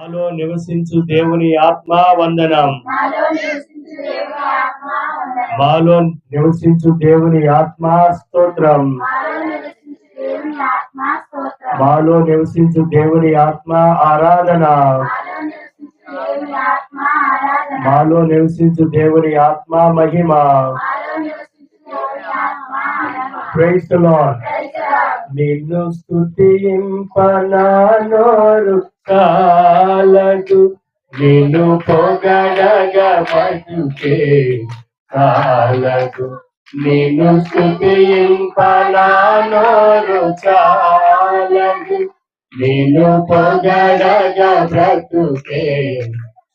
మాలో నివసించు దేవుని ఆత్మ వందనం. మాలో నివసించు దేవుని ఆత్మ స్తోత్రం. మాలో నివసించు దేవుని ఆత్మ ఆరాధన. మాలో నివసించు దేవుని ఆత్మ మహిమ. Praise the lord. నిన్ను స్తుతింపనా నోరు చాలదు, నిన్ను పొగడగా బతుకే చాలదు. నిన్ను స్తుతింపనా నోరు చాలదు, నిన్ను పొగడగా బ్రతుకే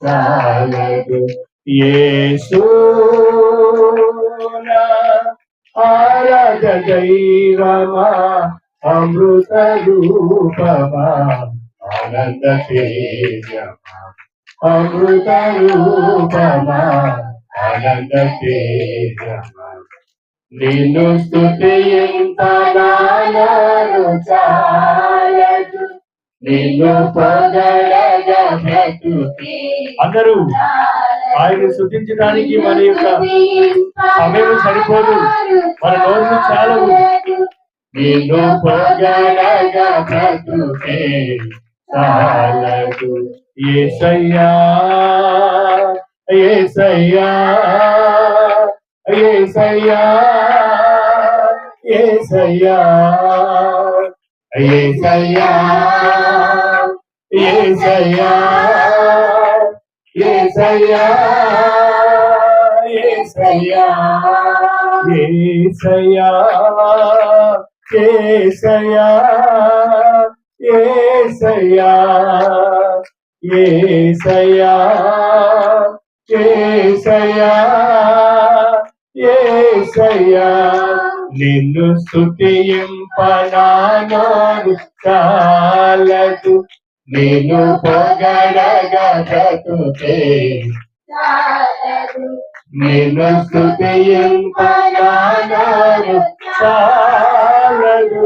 చాలదు. యేసూనా ఆరాధ దైవమా, అమృత రూపమా, ఆనంద తేజమా, అమృత రూపమా, ఆనంద తేజమా. నిన్ను స్తుతింపనా నోరు చాలదు, నిన్ను పొగడగా బ్రతుకే. అందరూ ఆయన స్తుతించడానికి మన యొక్క సమయం సరిపోదు, మన నోరు చాలవు. నిన్ను పొగడగా బ్రతుకే చాలదు. యేసయ్యా యేసయ్యా యేసయ్యా యేసయ్యా యేసయ్యా యేసయ్యా యేసయ్యా యేసయ్యా యేసయ్యా యేసయ్యా యేసయ్యా యేసయ్యా యేసయ్యా యేసయ్యా. నిన్ను స్తుతింపనా నోరు చాలదు, నిన్ను పొగడగా బ్రతుకే చాలదు. నిన్ను స్తుతింపనా నోరు చాలదు.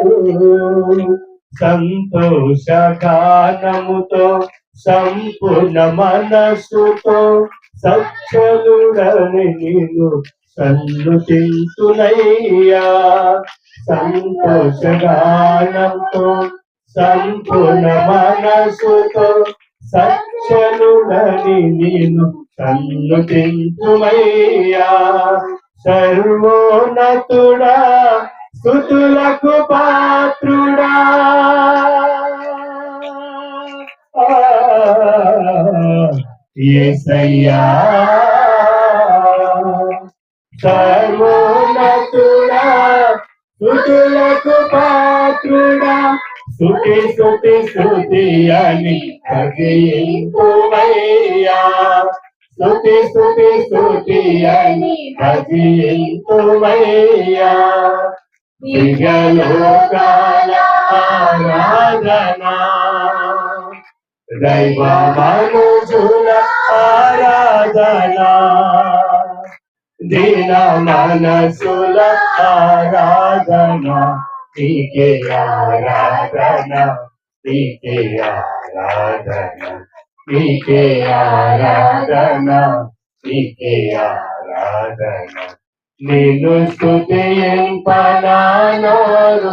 సంతోష గానముతో సంపూర్ణ మనస్సుతో సచ్చలుడని నిన్ను సన్నుతింతునయ్యా. సంతోష గానంతో సంపూర్ణ మనస్సుతో సచ్చలుడని నిన్ను సన్నుతింతుమయ్యా. సర్వోన్నతుడా స్తుతులకు పాత్రుడా, యేసయ్యా. సర్వోన్నతుడా స్తుతులకు పాత్రుడా, స్తుతి స్తుతి స్తుతి అని భజింతుమయ్యా. స్తుతి స్తుతి స్తుతి అని భజింతుమయ్యా. దివ్యలోకాల ఆరాధన, దైవ మనుజుల ఆరాధన, దీన మనసుల ఆరాధన, నీకే ఆరాధన, నీకే ఆరాధన, నీకే ఆరాధన, నీకే ఆరాధన. నిన్ను స్తుతింపనా నోరు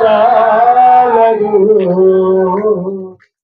చాలదు.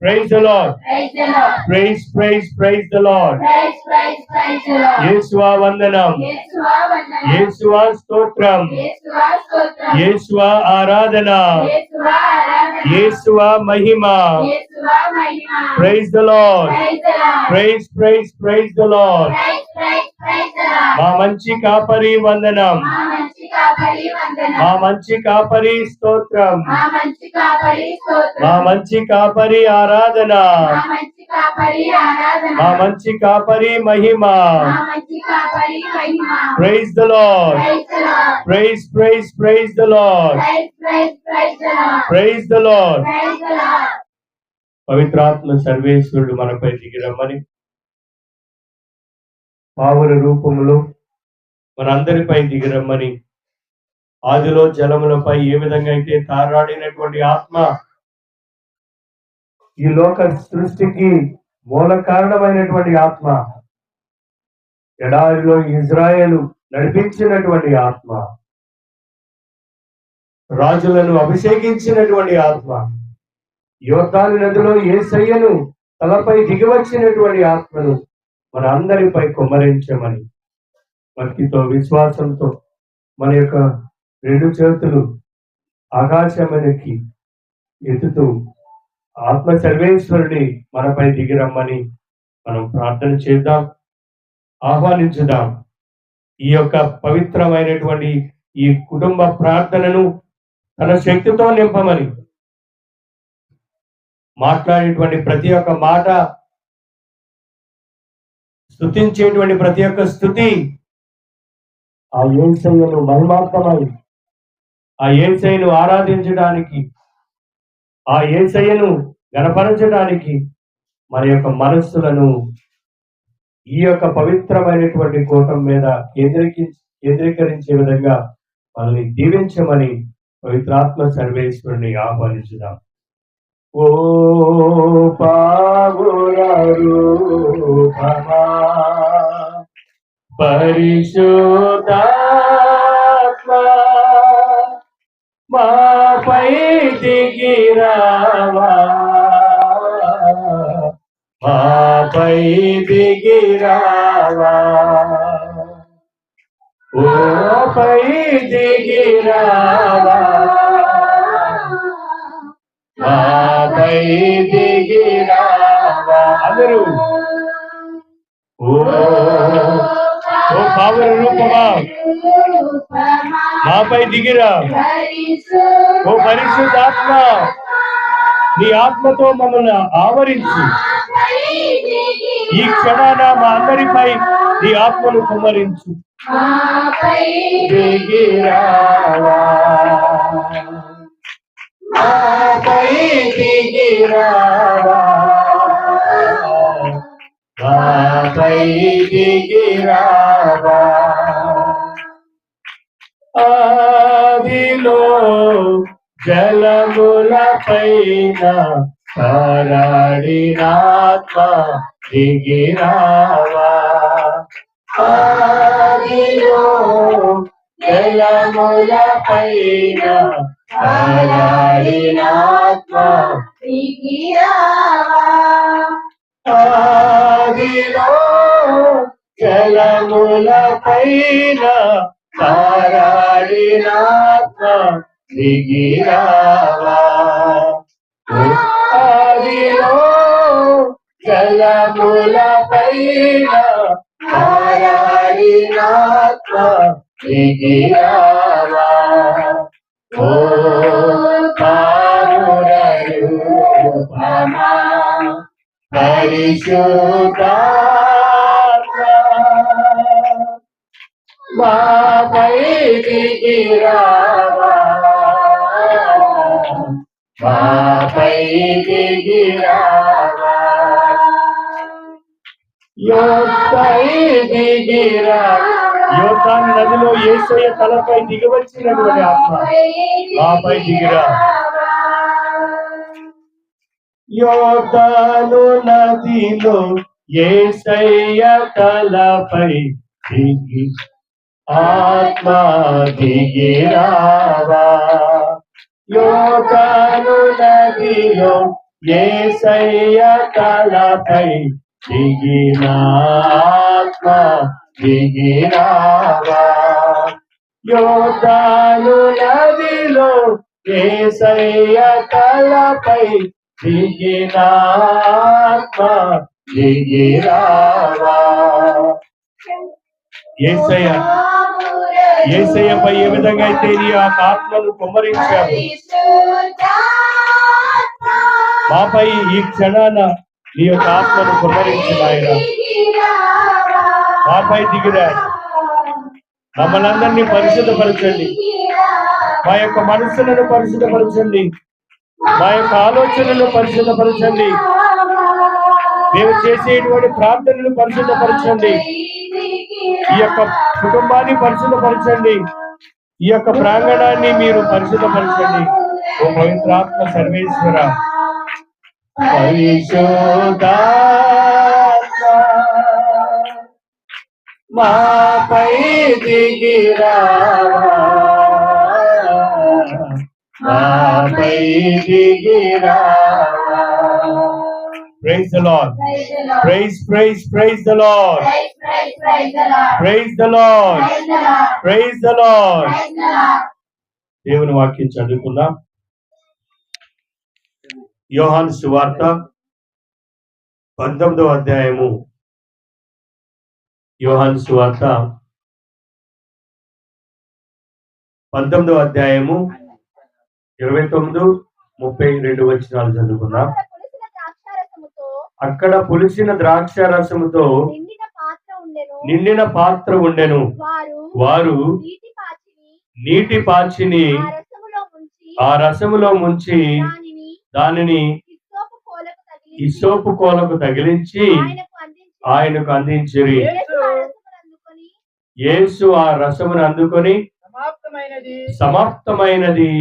Praise the Lord. Praise the Lord. Praise, praise, praise the Lord. Praise, praise, praise the Lord. యేసువా వందనం, యేసువా వందనం, యేసువా స్తోత్రం, యేసువా స్తోత్రం, యేసువా ఆరాధన, యేసువా ఆరాధన, యేసువా మహిమ. యేసువా మహిమ. Praise the Lord. Praise the Lord. Praise, praise, praise the Lord. Praise, praise, praise the Lord. మా మంచి కాపరి వందనం, మా మంచి కాపరి వందనం, మా మంచి కాపరి స్తోత్రం, మా మంచి కాపరి స్తోత్రం, మా మంచి కాపరి ఆరాధన, మా మంచి కాపరి ఆరాధన, మా మంచి కాపరి మహిమ. మా మంచి కాపరి మహిమ. Praise the Lord. Praise the Lord. Praise, praise, praise the Lord. Praise, praise, praise the Lord. Praise the Lord. Praise the Lord. పవిత్రాత్మ సర్వేశ్వరుడు మనపై దిగి రమ్మని పావుల రూపములో మనందరిపై దిగి రమ్మని, ఆదిలో జలములపై ఏ విధంగా అయితే తారాడినటువంటి ఆత్మ ఈ లోక సృష్టికి మూల కారణమైనటువంటి ఆత్మ, ఎడారిలో ఇజ్రాయేలు నడిపించినటువంటి ఆత్మ, రాజులను అభిషేకించినటువంటి ఆత్మ, యోర్దాను నదిలో యేసయ్యను తలపై దిగివచ్చినటువంటి ఆత్మను మన అందరిపై కుమ్మరించమని భక్తితో విశ్వాసంతో మన యొక్క రెండు చేతులు ఆకాశమునికి ఎత్తుతూ ఆత్మ సర్వేశ్వరుని మనపై దిగిరమ్మని మనం ప్రార్థన చేద్దాం, ఆహ్వానించుదాం. ఈ యొక్క పవిత్రమైనటువంటి ఈ కుటుంబ ప్రార్థనను తన శక్తితో నింపమని, మాట్లాడేటువంటి ప్రతి ఒక్క మాట, స్తుతించేటువంటి ప్రతి ఒక్క స్తుతి ఆ యేసయ్యను మహిమార్థమై, ఆ యేసయ్యను ఆరాధించడానికి, ఆ యేసయ్యను గణపరచడానికి మన యొక్క మనస్సులను ఈ యొక్క పవిత్రమైనటువంటి కూటం మీద కేంద్రీకరించే విధంగా మనల్ని దీవించమని పవిత్రాత్మ సర్వేశ్వరుని ఆహ్వానించుదాం. ఓ పావుల రూపమా పరిశుద్ధాత్మ మాపై దిగిరావా, మాపై దిగిరావా, ఓ పై దిగిరావా, మాపై దిగిరావా. అందరూ ఓ పావుల రూపమా మాపై దిగిరా, ఓ పరిశుద్ధాత్మ నీ ఆత్మతో మమ్మల్ని ఆవరించి ఈ క్షణాన మా అందరిపై నీ ఆత్మను కుమ్మరించు. దిగిరావా, మాపై దిగిరావా, మాపై దిగిరావా. ఆదిలో జలముల పైన పారాడినాత్మ దిగిరావా, ఆదిలో జలముల పైన పారాడినాత్మ దిగిరావా, ఆదిలో జలముల పైన పారాడినాత్మ దిగిరావా, ఆదిలో జలముల పైన పారాడినాత్మ దిగిరావా, ఓ పావుల రూపమా పరిశుద్ధాత్మ మాపై దిగిరావా, మాపై దిగిరావా, యోర్దాను దిగిరా. యోర్దాను నదిలో యేసయ్య తలపై దిగివచ్చినటువంటి ఆత్మ మాపై దిగిరా. యోర్దాను నదిలో యేసయ్య తలపై దిగి ఆత్మ దిగిరావా, యోర్దాను నదిలో యేసయ్య తలపై దిగిన ఆత్మ దిగిరావా, యోర్దాను నదిలో యేసయ్య తలపై దిగిన ఆత్మ దిగిరావా. యేసయ్యపై ఏ విధంగా అయితే నీ యొక్క ఆత్మను కుమ్మరించావు, మాపై ఈ క్షణాన నీ యొక్క ఆత్మను కుమ్మరించిన ఆయన మాపై దిగిరా. మమ్మల్ని అందరినీ పరిశుద్ధపరచండి, మా యొక్క మనస్సులను పరిశుద్ధపరచండి, మా యొక్క ఆలోచనలను పరిశుద్ధపరచండి, మేము చేసేటువంటి ప్రార్థనలు పరిశుద్ధపరచండి, ఈ యొక్క కుటుంబాన్ని పరిశుద్ధపరచండి, ఈ యొక్క ప్రాంగణాన్ని మీరు పరిశుద్ధపరచండి. ఓ పవిత్రాత్మ సర్వేశ్వర పరిశుద్ధాత్మ మాపై దిగిరావా, మాపై దిగిరావా. Praise the Lord. Praise the Lord. Praise the Lord. Praise the Lord. Praise the Lord. Praise the Lord. Praise the Lord. Praise the Lord. దేవుని వాక్యం చదువుకుందాం. యోహాను సువార్త 19వ అధ్యాయము. యోహాను సువార్త 19వ అధ్యాయము 29, 32 వచనాలు చదువుకుందాం. అక్కడ పులిసిన ద్రాక్ష రసముతో నిండిన పాత్ర ఉండెను. వారు నీటి పాచిని ఆ రసములో ముంచి దానిని ఇస్సోపు కోలకు తగిలించి ఆయనకు అందించిరి. యేసు ఆ రసమును అందుకొని సమాప్తమైనది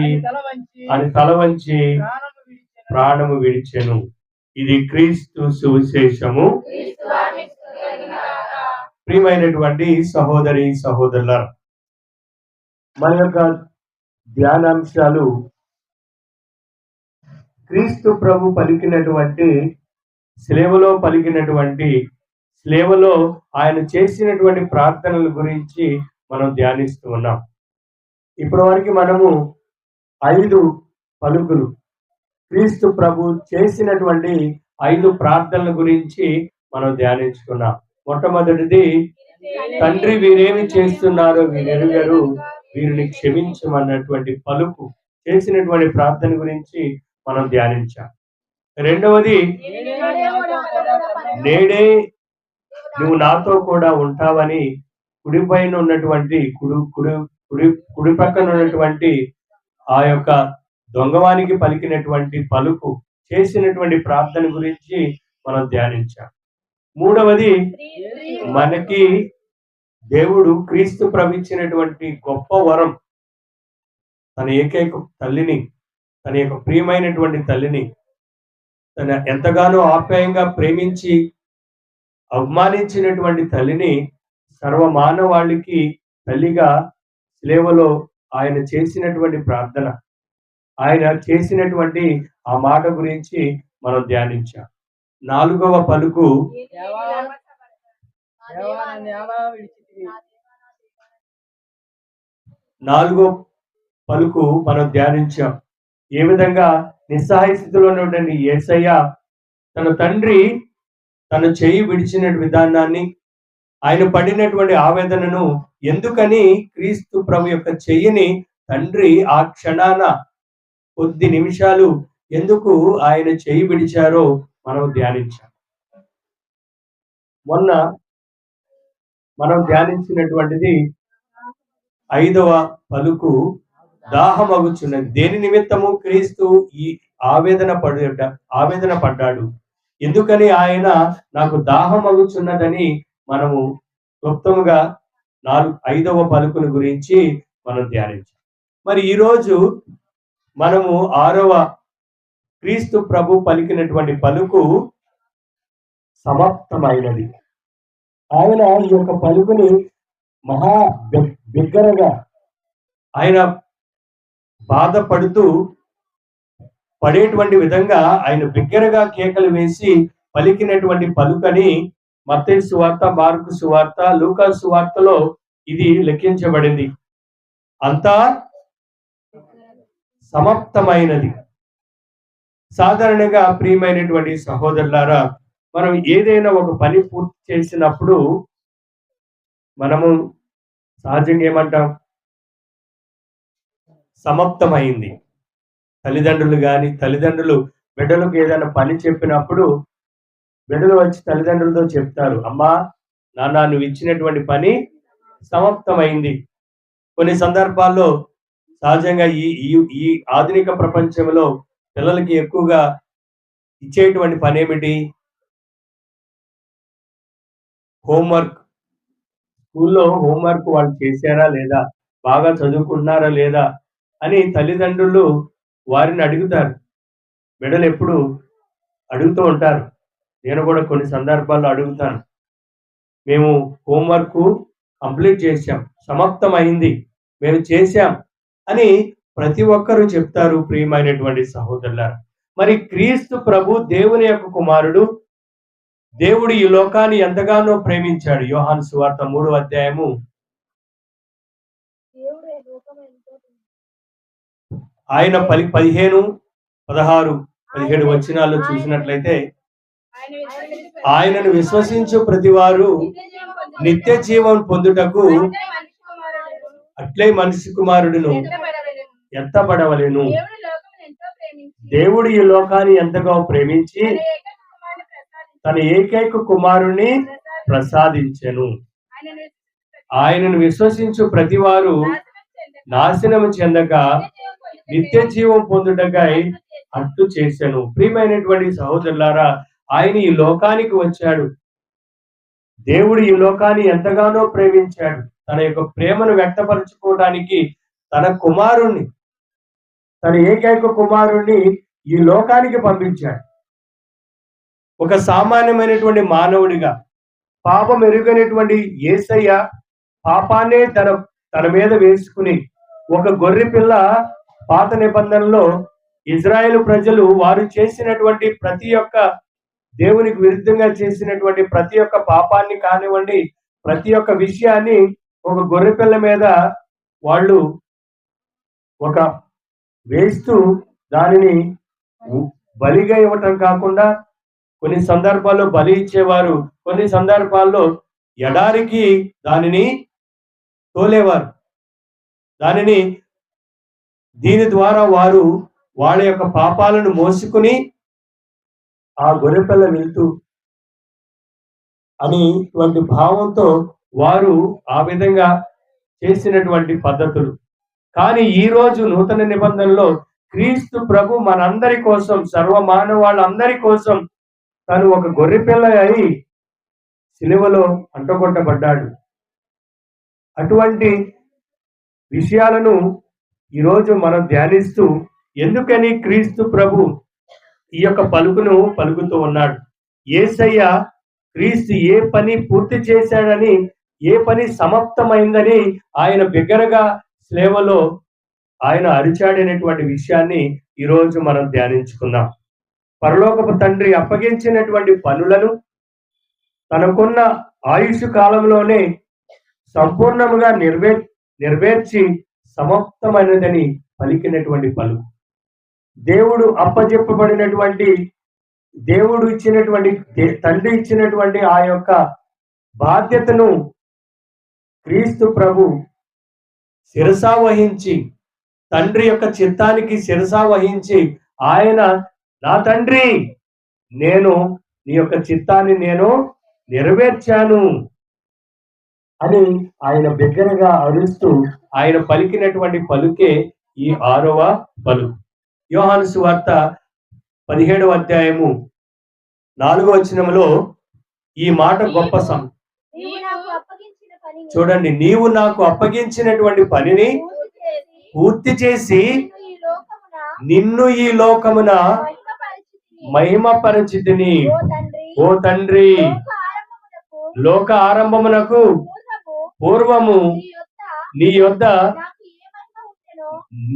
అని తల వంచి ప్రాణము విడిచెను. ఇది క్రీస్తు సువిశేషము. ప్రియమైనటువంటి సహోదరి సహోదరులారా, మన యొక్క ధ్యానాంశాలు క్రీస్తు ప్రభు పలికినటువంటి స్లేవలో ఆయన చేసినటువంటి ప్రార్థనల గురించి మనం ధ్యానిస్తూ ఉన్నాం. ఇప్పటి వరకు మనము 5 పలుకులు, క్రీస్తు ప్రభు చేసినటువంటి 5 ప్రార్థనల గురించి మనం ధ్యానించుకున్నాం. మొట్టమొదటిది, తండ్రి వీరేమి చేస్తున్నారో వీరెరుగరు, వీరిని క్షమించమన్నటువంటి పలుకు చేసినటువంటి ప్రార్థన గురించి మనం ధ్యానించాం. రెండవది, నేడే నువ్వు నాతో కూడా ఉంటావని కుడిపైన ఉన్నటువంటి కుడి పక్కన ఉన్నటువంటి ఆ యొక్క దొంగవానికి పలికినటువంటి పలుకు చేసినటువంటి ప్రార్థన గురించి మనం ధ్యానించాం. మూడవది, మనకి దేవుడు క్రీస్తు ప్రవించినటువంటి గొప్ప వరం, తన ఏకైక తల్లిని, తన యొక్క ప్రియమైనటువంటి తల్లిని, తన ఎంతగానో ఆప్యాయంగా ప్రేమించి అవమానించినటువంటి తల్లిని సర్వమానవాళికి తల్లిగా సేవలో ఆయన చేసినటువంటి ప్రార్థన, ఆయన చేసినటువంటి ఆ మాట గురించి మనం ధ్యానించాం. 4వ పలుకు, మనం ధ్యానించాం. ఏ విధంగా నిస్సహాయ స్థితిలో ఉన్నటువంటి యేసయ్య తన తండ్రి తన చెయ్యి విడిచిన విధానాన్ని, ఆయన పడినటువంటి ఆవేదనను, ఎందుకని క్రీస్తు ప్రభు యొక్క చెయ్యిని తండ్రి ఆ క్షణాన కొద్ది నిమిషాలు ఎందుకు ఆయన చెయ్యి విడిచారో మనం ధ్యానించాం. మొన్న మనం ధ్యానించినటువంటిది 5వ పలుకు, దాహమగుచున్నది. దేని నిమిత్తము క్రీస్తు ఈ ఆవేదన పడ్డాడు, ఎందుకని ఆయన నాకు దాహమగుచున్నదని మనము క్లుప్తముగా 5వ పలుకుని గురించి మనం ధ్యానించాం. మరి ఈరోజు మనము 6వ క్రీస్తు ప్రభు పలికినటువంటి పలుకు సమాప్తమైనది. ఆయన ఈ యొక్క పలుకుని మహా బిగ్గరగా, ఆయన బాధపడుతూ పడేటువంటి విధంగా ఆయన బిగ్గరగా కేకలు వేసి పలికినటువంటి పలుకని మత్తయి సువార్త, మార్కు సువార్త, లూకా సువార్తలో ఇది లెక్కించబడింది. అంతా సమాప్తమైనది. సాధారణంగా ప్రియమైనటువంటి సహోదరులారా, మనం ఏదైనా ఒక పని పూర్తి చేసినప్పుడు మనము సహజంగా ఏమంటాం? సమాప్తమైంది. తల్లిదండ్రులు బిడ్డలకు ఏదైనా పని చెప్పినప్పుడు బిడ్డలు వచ్చి తల్లిదండ్రులతో చెప్తారు, అమ్మా నాన్న నువ్వు ఇచ్చినటువంటి పని సమాప్తమైంది. కొన్ని సందర్భాల్లో సహజంగా ఈ ఆధునిక ప్రపంచంలో పిల్లలకి ఎక్కువగా ఇచ్చేటువంటి పని ఏమిటి? హోంవర్క్. స్కూల్లో హోంవర్క్ వాళ్ళు చేశారా లేదా, బాగా చదువుకుంటున్నారా లేదా అని తల్లిదండ్రులు వారిని అడుగుతారు. బిడ్డలు ఎప్పుడు అడుగుతూ ఉంటారు. నేను కూడా కొన్ని సందర్భాల్లో అడుగుతాను. మేము హోంవర్క్ కంప్లీట్ చేశాం, సమాప్తమైంది, మేము చేశాం అని ప్రతి ఒక్కరూ చెప్తారు. ప్రియమైనటువంటి సహోదరులారా, మరి క్రీస్తు ప్రభు దేవుని యొక్క కుమారుడు. దేవుడు ఈ లోకాన్ని ఎంతగానో ప్రేమించాడు. యోహాను సువార్త 3వ అధ్యాయము ఆయన 15, 16, 17 వచనాల్లో చూసినట్లయితే, ఆయనను విశ్వసించు ప్రతివారు నిత్య జీవం పొందుటకు అట్లే మనిషి కుమారుడును ఎత్తబడవలెను. దేవుడు ఈ లోకాన్ని ఎంతగా ప్రేమించి తన ఏకైక కుమారుని ప్రసాదించెను. ఆయనను విశ్వసించు ప్రతివారు నాశనము చెందక నిత్య జీవం పొందుటకై అట్టు చేశాను. ప్రియమైనటువంటి సహోదరులారా, ఆయన ఈ లోకానికి వచ్చాడు. దేవుడు ఈ లోకాన్ని ఎంతగానో ప్రేమించాడు. తన యొక్క ప్రేమను వ్యక్తపరచుకోవడానికి తన కుమారుణ్ణి, తన ఏకైక కుమారుణ్ణి ఈ లోకానికి పంపించాడు. ఒక సామాన్యమైనటువంటి మానవుడిగా, పాపం ఎరుగనటువంటి యేసయ్య పాపాన్నే తన మీద వేసుకుని, ఒక గొర్రె పిల్ల, పాత నిబంధనలో ఇజ్రాయేలు ప్రజలు వారు చేసినటువంటి ప్రతి ఒక్క దేవునికి విరుద్ధంగా చేసినటువంటి ప్రతి ఒక్క పాపాన్ని కానివ్వండి, ప్రతి ఒక్క విషయాన్ని ఒక గొర్రె పిల్ల మీద వాళ్ళు ఒక వేస్తూ దానిని బలిగా ఇవ్వటం కాకుండా కొన్ని సందర్భాల్లో బలి ఇచ్చేవారు, కొన్ని సందర్భాల్లో ఎడారికి దానిని తోలేవారు. దీని ద్వారా వారు వాళ్ళ యొక్క పాపాలను మోసుకుని ఆ గొర్రెపిల్ల వెళ్తూ అనేటువంటి భావంతో వారు ఆ విధంగా చేసినటువంటి పద్ధతులు. కానీ ఈ రోజు నూతన నిబంధనలో క్రీస్తు ప్రభు మనందరి కోసం, సర్వమానవాళ్ళందరి కోసం తను ఒక గొర్రెపిల్ల అయి సిలువలో అంటగొట్టబడ్డాడు. అటువంటి విషయాలను ఈరోజు మనం ధ్యానిస్తూ, ఎందుకని క్రీస్తు ప్రభు ఈ యొక్క పలుకును పలుకుతూ ఉన్నాడు? యేసయ్య క్రీస్తు ఏ పని పూర్తి చేశాడని, ఏ పని సమాప్తమైందని ఆయన బిగ్గరగా సేవలో ఆయన అరిచాడనేటువంటి విషయాన్ని ఈరోజు మనం ధ్యానించుకుందాం. పరలోకపు తండ్రి అప్పగించినటువంటి పనులను తనకున్న ఆయుష్ కాలంలోనే సంపూర్ణముగా నెరవేర్చి సమాప్తమైనదని పలికినటువంటి పలుకు. దేవుడు అప్పజెప్పబడినటువంటి, దేవుడు ఇచ్చినటువంటి, తండ్రి ఇచ్చినటువంటి ఆ యొక్క బాధ్యతను క్రీస్తు ప్రభు శిరసా వహించి, తండ్రి యొక్క చిత్తానికి శిరసా వహించి, ఆయన, నా తండ్రి, నేను నీ యొక్క చిత్తాన్ని నేను నెరవేర్చాను అని ఆయన బిగ్గరగా అరుస్తూ ఆయన పలికినటువంటి పలుకే ఈ 6వ పలుకు. యోహాను సువార్త 17వ అధ్యాయము 4వ వచనములో ఈ మాట గొప్ప చూడండి, నీవు నాకు అప్పగించినటువంటి పనిని పూర్తి చేసి నిన్ను ఈ లోకమున మహిమపరచితిని. ఓ తండ్రి, లోక ఆరంభమునకు పూర్వము నీ యొద్ద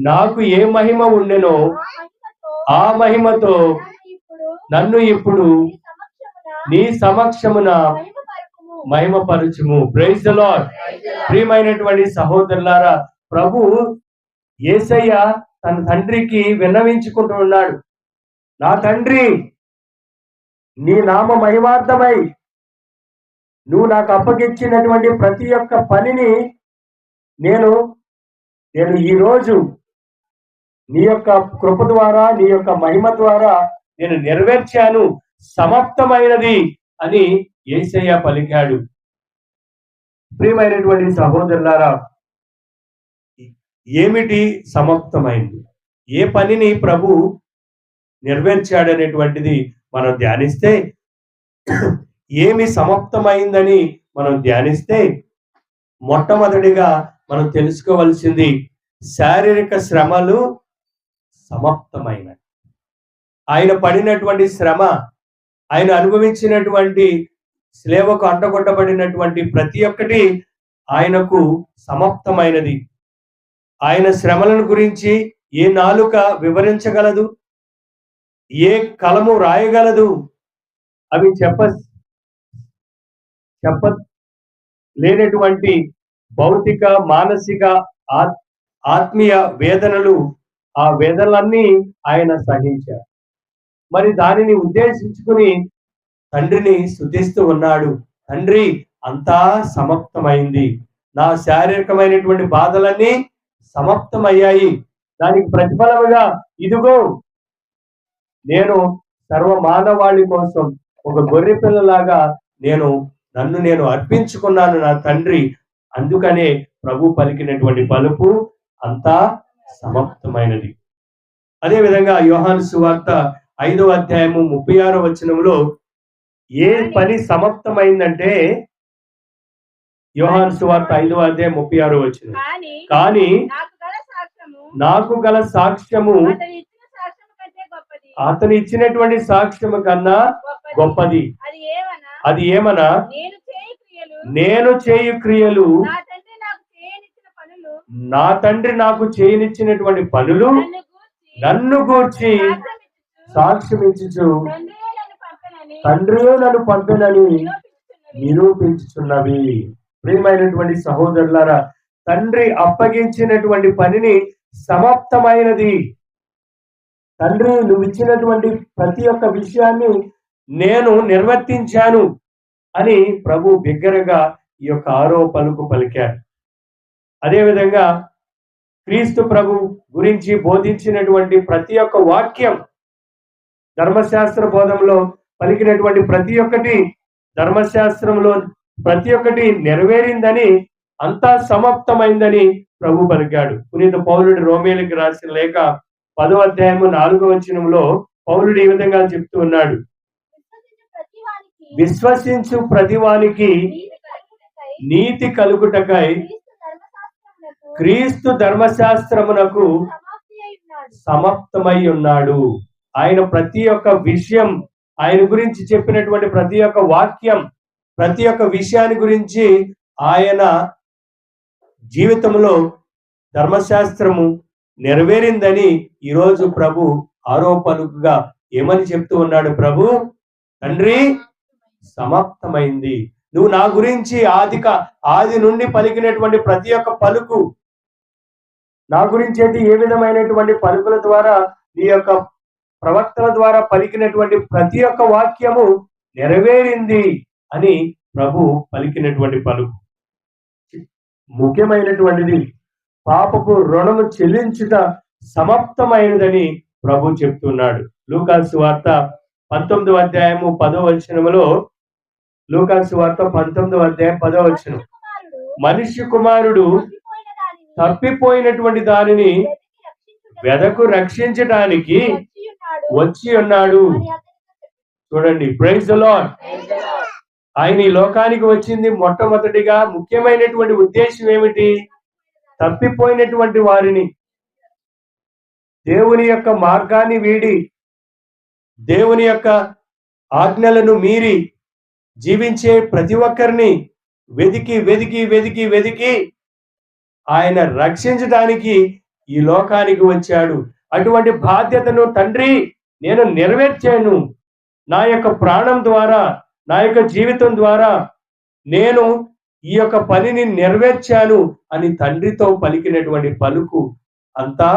నాకు ఏ మహిమ ఉండెనో ఆ మహిమతో నన్ను ఇప్పుడు నీ సమక్షమున మహిమపరచుము. Praise the lord. ప్రియమైనటువంటి సహోదరులారా, ప్రభు యేసయ్య తన తండ్రికి విన్నవించుకుంటూ ఉన్నాడు, నా తండ్రి, నీ నామ మహిమార్థమై నువ్వు నాకు అప్పగించినటువంటి ప్రతి ఒక్క పనిని నేను ఈరోజు నీ యొక్క కృప ద్వారా, నీ యొక్క మహిమ ద్వారా నేను నెరవేర్చాను, సమాప్తమైనది అని యేసయ్య పలికాడు. ప్రియమైనటువంటి సహోదరులారా, ఏమిటి సమాప్తమైంది? ఏ పనిని ప్రభు నెరవేర్చాడనేటువంటిది మనం ధ్యానిస్తే, ఏమి సమాప్తమైందని మనం ధ్యానిస్తే, మొట్టమొదటిగా మనం తెలుసుకోవలసింది శారీరక శ్రమలు సమాప్తమైనవి. ఆయన పడినటువంటి శ్రమ, ఆయన అనుభవించినటువంటి శ్లేవకు అంటగొట్టబడినటువంటి ప్రతి ఒక్కటి ఆయనకు సమాప్తమైనది. ఆయన శ్రమలను గురించి ఏ నాలుక వివరించగలదు? ఏ కలము రాయగలదు? అవి లేనటువంటి భౌతిక, మానసిక, ఆత్మీయ వేదనలు, ఆ వేదనలన్నీ ఆయన సహించారు. మరి దానిని ఉద్దేశించుకుని తండ్రిని స్తుతిస్తూ ఉన్నాడు. తండ్రి, అంతా సమాప్తమైంది. నా శారీరకమైనటువంటి బాధలన్నీ సమాప్తమయ్యాయి. దానికి ప్రతిఫలముగా ఇదిగో నేను సర్వ మానవాళి కోసం ఒక గొర్రె పిల్లలాగా నన్ను నేను అర్పించుకున్నాను నా తండ్రి. అందుకనే ప్రభు పలికినటువంటి పలుకు అంతా సమాప్తమైనది. అదే విధంగా యోహాను సువార్త 5వ అధ్యాయము 36వ వచనంలో ఏ పని సమాప్తమైందంటే, యోహాను సువార్త 5వ అధ్యాయం 36వ వచనం, కానీ నాకు గల సాక్ష్యము అతను ఇచ్చినటువంటి సాక్ష్యము కన్నా గొప్పది. అది ఏమనా, నేను చేయు క్రియలు నా తండ్రి నాకు చేయనిచ్చినటువంటి పనులు నన్ను గూర్చి సాక్ష్యమిచ్చుచు తండ్రి నన్ను పంపెనని నిరూపించుచున్నవి. ప్రియమైనటువంటి సహోదరులారా, తండ్రి అప్పగించినటువంటి పనిని సమాప్తమైనది. తండ్రి, నువ్వు ఇచ్చినటువంటి ప్రతి ఒక్క విషయాన్ని నేను నిర్వర్తించాను అని ప్రభు బిగ్గరగా ఈ యొక్క 6వ పలుకు పలికారు. అదేవిధంగా క్రీస్తు ప్రభు గురించి బోధించినటువంటి ప్రతి ఒక్క వాక్యం, ధర్మశాస్త్ర బోధంలో పలికినటువంటి ప్రతి ఒక్కటి, ధర్మశాస్త్రంలో ప్రతి ఒక్కటి నెరవేరిందని, అంతా సమాప్తమైందని ప్రభు పలికాడు. పునీత పౌలుడు రోమేలకు రాసిన లేఖ 10వ అధ్యాయము 4వ వచనంలో పౌలుడు ఈ విధంగా చెప్తూ ఉన్నాడు, విశ్వసించు ప్రతివానికి నీతి కలుగుటకై క్రీస్తు ధర్మశాస్త్రమునకు సమాప్తమై ఉన్నాడు. ఆయన ప్రతి ఒక్క విషయం, ఆయన గురించి చెప్పినటువంటి ప్రతి ఒక్క వాక్యం, ప్రతి ఒక్క విషయాన్ని గురించి ఆయన జీవితంలో ధర్మశాస్త్రము నెరవేరిందని ఈరోజు ప్రభు 6వ పలుకుగా ఏమని చెప్తూ ఉన్నాడు? ప్రభు, తండ్రి, సమాప్తమైంది. నువ్వు నా గురించి ఆది నుండి పలికినటువంటి ప్రతి ఒక్క పలుకు, నా గురించి అయితే ఏ విధమైనటువంటి పలుకుల ద్వారా, నీ యొక్క ప్రవక్తల ద్వారా పలికినటువంటి ప్రతి ఒక్క వాక్యము నెరవేరింది అని ప్రభు పలికినటువంటి పలుకు. ముఖ్యమైనటువంటిది, పాపపు రుణము చెల్లించుట సమాప్తమైనదని ప్రభు చెప్తున్నాడు. లూకాసు సువార్త 19వ అధ్యాయము 10వ వచనములో, లూకాసు సువార్త 19వ అధ్యాయం 10వ వచనం, మనిషి కుమారుడు తప్పిపోయినటువంటి దానిని వెదకు రక్షించడానికి వచ్చి ఉన్నాడు. చూడండి, ప్రైజ్ ది లార్డ్. ఆయన ఈ లోకానికి వచ్చింది మొట్టమొదటిగా ముఖ్యమైనటువంటి ఉద్దేశం ఏమిటి? తప్పిపోయినటువంటి వారిని, దేవుని యొక్క మార్గాన్ని వీడి, దేవుని యొక్క ఆజ్ఞలను మీరి జీవించే ప్రతి ఒక్కరిని వెదికి వెదికి వెదికి వెదికి ఆయన రక్షించడానికి ఈ లోకానికి వచ్చాడు. అటువంటి బాధ్యతను తండ్రి నేను నెరవేర్చాను. నా యొక్క ప్రాణం ద్వారా, నా యొక్క జీవితం ద్వారా నేను ఈ యొక్క పనిని నెరవేర్చాను అని తండ్రితో పలికినటువంటి పలుకు అంతా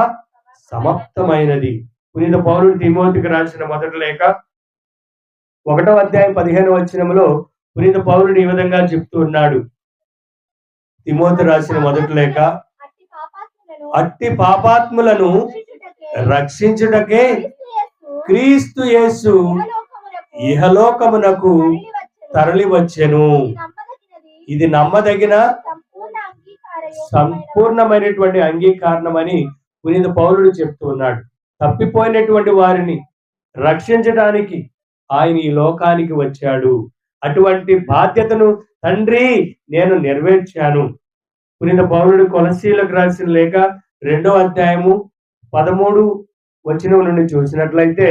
సమాప్తమైనది. పునీత పౌలుడు తిమోతికి రాసిన మొదటి లేఖ 1వ అధ్యాయం 15వ వచనంలో పునీత పౌలుడు ఈ విధంగా చెప్తూ ఉన్నాడు. తిమోతి రాసిన మొదటి లేఖ, అట్టి పాపాత్ములను రక్షించుటకే క్రీస్తు యేసు ఇహలోకమునకు తరలి వచ్చెను. ఇది నమ్మదగిన సంపూర్ణమైనటువంటి అంగీకారణమని పునీత పౌలుడు చెప్తూ ఉన్నాడు. తప్పిపోయినటువంటి వారిని రక్షించడానికి ఆయన ఈ లోకానికి వచ్చాడు. అటువంటి బాధ్యతను తండ్రి నేను నెరవేర్చాను. పునీత పౌలుడు కొలసీలకు రాసిన లేఖ 2వ అధ్యాయము 13 వచనం నుండి చూసినట్లయితే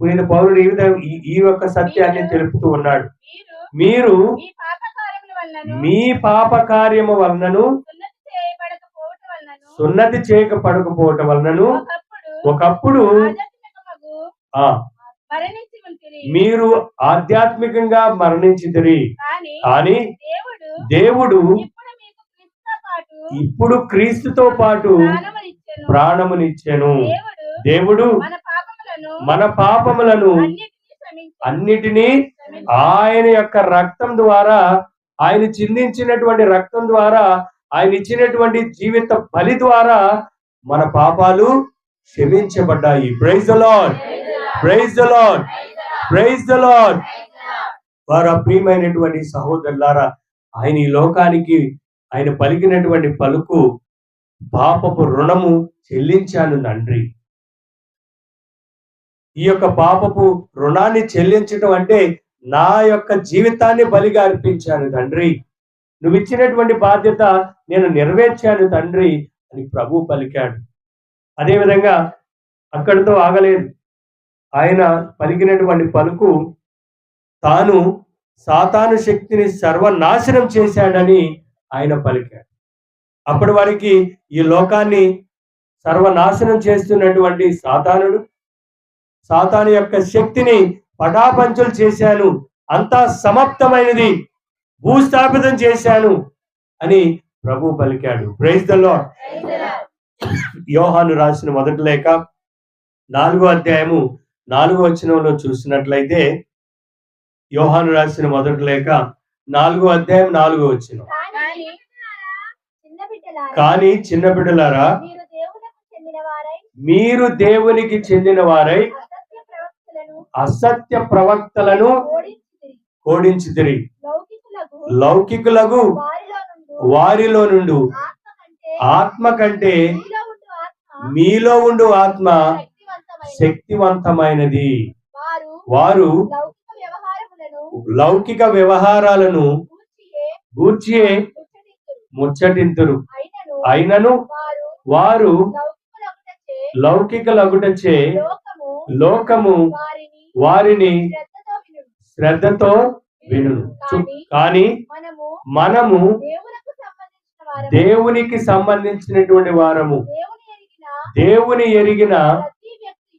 పునీత పౌలుడు ఈ యొక్క సత్యాన్ని తెలుపుతూ ఉన్నాడు. మీరు వలనను మీ పాప కార్యము వలనను సున్నతి చేయబడకపోవటం వలనను ఒకప్పుడు ఆధ్యాత్మికమగు ఆ మరణించి ఉంటిరి. మీరు ఆధ్యాత్మికంగా మరణించితిరి, కానీ కానీ దేవుడు దేవుడు ఇప్పుడు మీకు క్రీస్తుతో పాటు ఇప్పుడు క్రీస్తుతో పాటు ప్రాణమునిచ్చెను. ప్రాణమునిచ్చెను. దేవుడు దేవుడు మన పాపములను అన్నిటినీ ఆయన యొక్క రక్తం ద్వారా, ఆయన చిందించినటువంటి రక్తం ద్వారా, ఆయన ఇచ్చినటువంటి జీవిత బలి ద్వారా మన పాపాలు క్షమించబడ్డాయి. Praise the lord, praise the lord, praise the lord. వారు ప్రియమైనటువంటి సహోదరులారా, ఆయన ఈ లోకానికి ఆయన పలికినటువంటి పలుకు, పాపపు రుణము చెల్లించాను తండ్రి. ఈ యొక్క పాపపు రుణాన్ని చెల్లించడం అంటే నా యొక్క జీవితాన్ని బలిగా అర్పించాను తండ్రి, నువ్వు ఇచ్చినటువంటి బాధ్యత నేను నెరవేర్చాను తండ్రి అని ప్రభు పలికాడు. అదేవిధంగా అక్కడితో ఆగలేదు. ఆయన పలికినటువంటి పలుకు, తాను సాతాను శక్తిని సర్వనాశనం చేశాడని ఆయన పలికాడు. అప్పటి వారికి ఈ లోకాన్ని సర్వనాశనం చేస్తున్నటువంటి సాతాను యొక్క శక్తిని పటాపంచలు చేశాను, అంతా సమాప్తమైనది, భూస్థాపితం చేశాను అని ప్రభు పలికాడు. Praise the Lord. యోహాను రాసిన మొదటి లేఖ 4వ అధ్యాయము 4వ వచనంలో చూసినట్లయితే, యోహాను రాసిన మొదటి లేఖ 4వ అధ్యాయం 4వ వచనం, కానీ చిన్న బిడ్డలారా మీరు దేవునికి చెందిన వారై అసత్య ప్రవక్తలను ఓడించితిరి, లౌకికులకు వారిలో నుండి ఆత్మ కంటే మీలో ఉండు ఆత్మ శక్తివంతమైనది. వారు లౌకిక వ్యవహారాలను గూర్చియే ముచ్చటింతురు, అయినను వారు లౌకికులగుటచే లోకము వారిని శ్రద్ధతో వినును. కానీ మనము దేవునికి సంబంధించినటువంటి వారము, దేవుని ఎరిగిన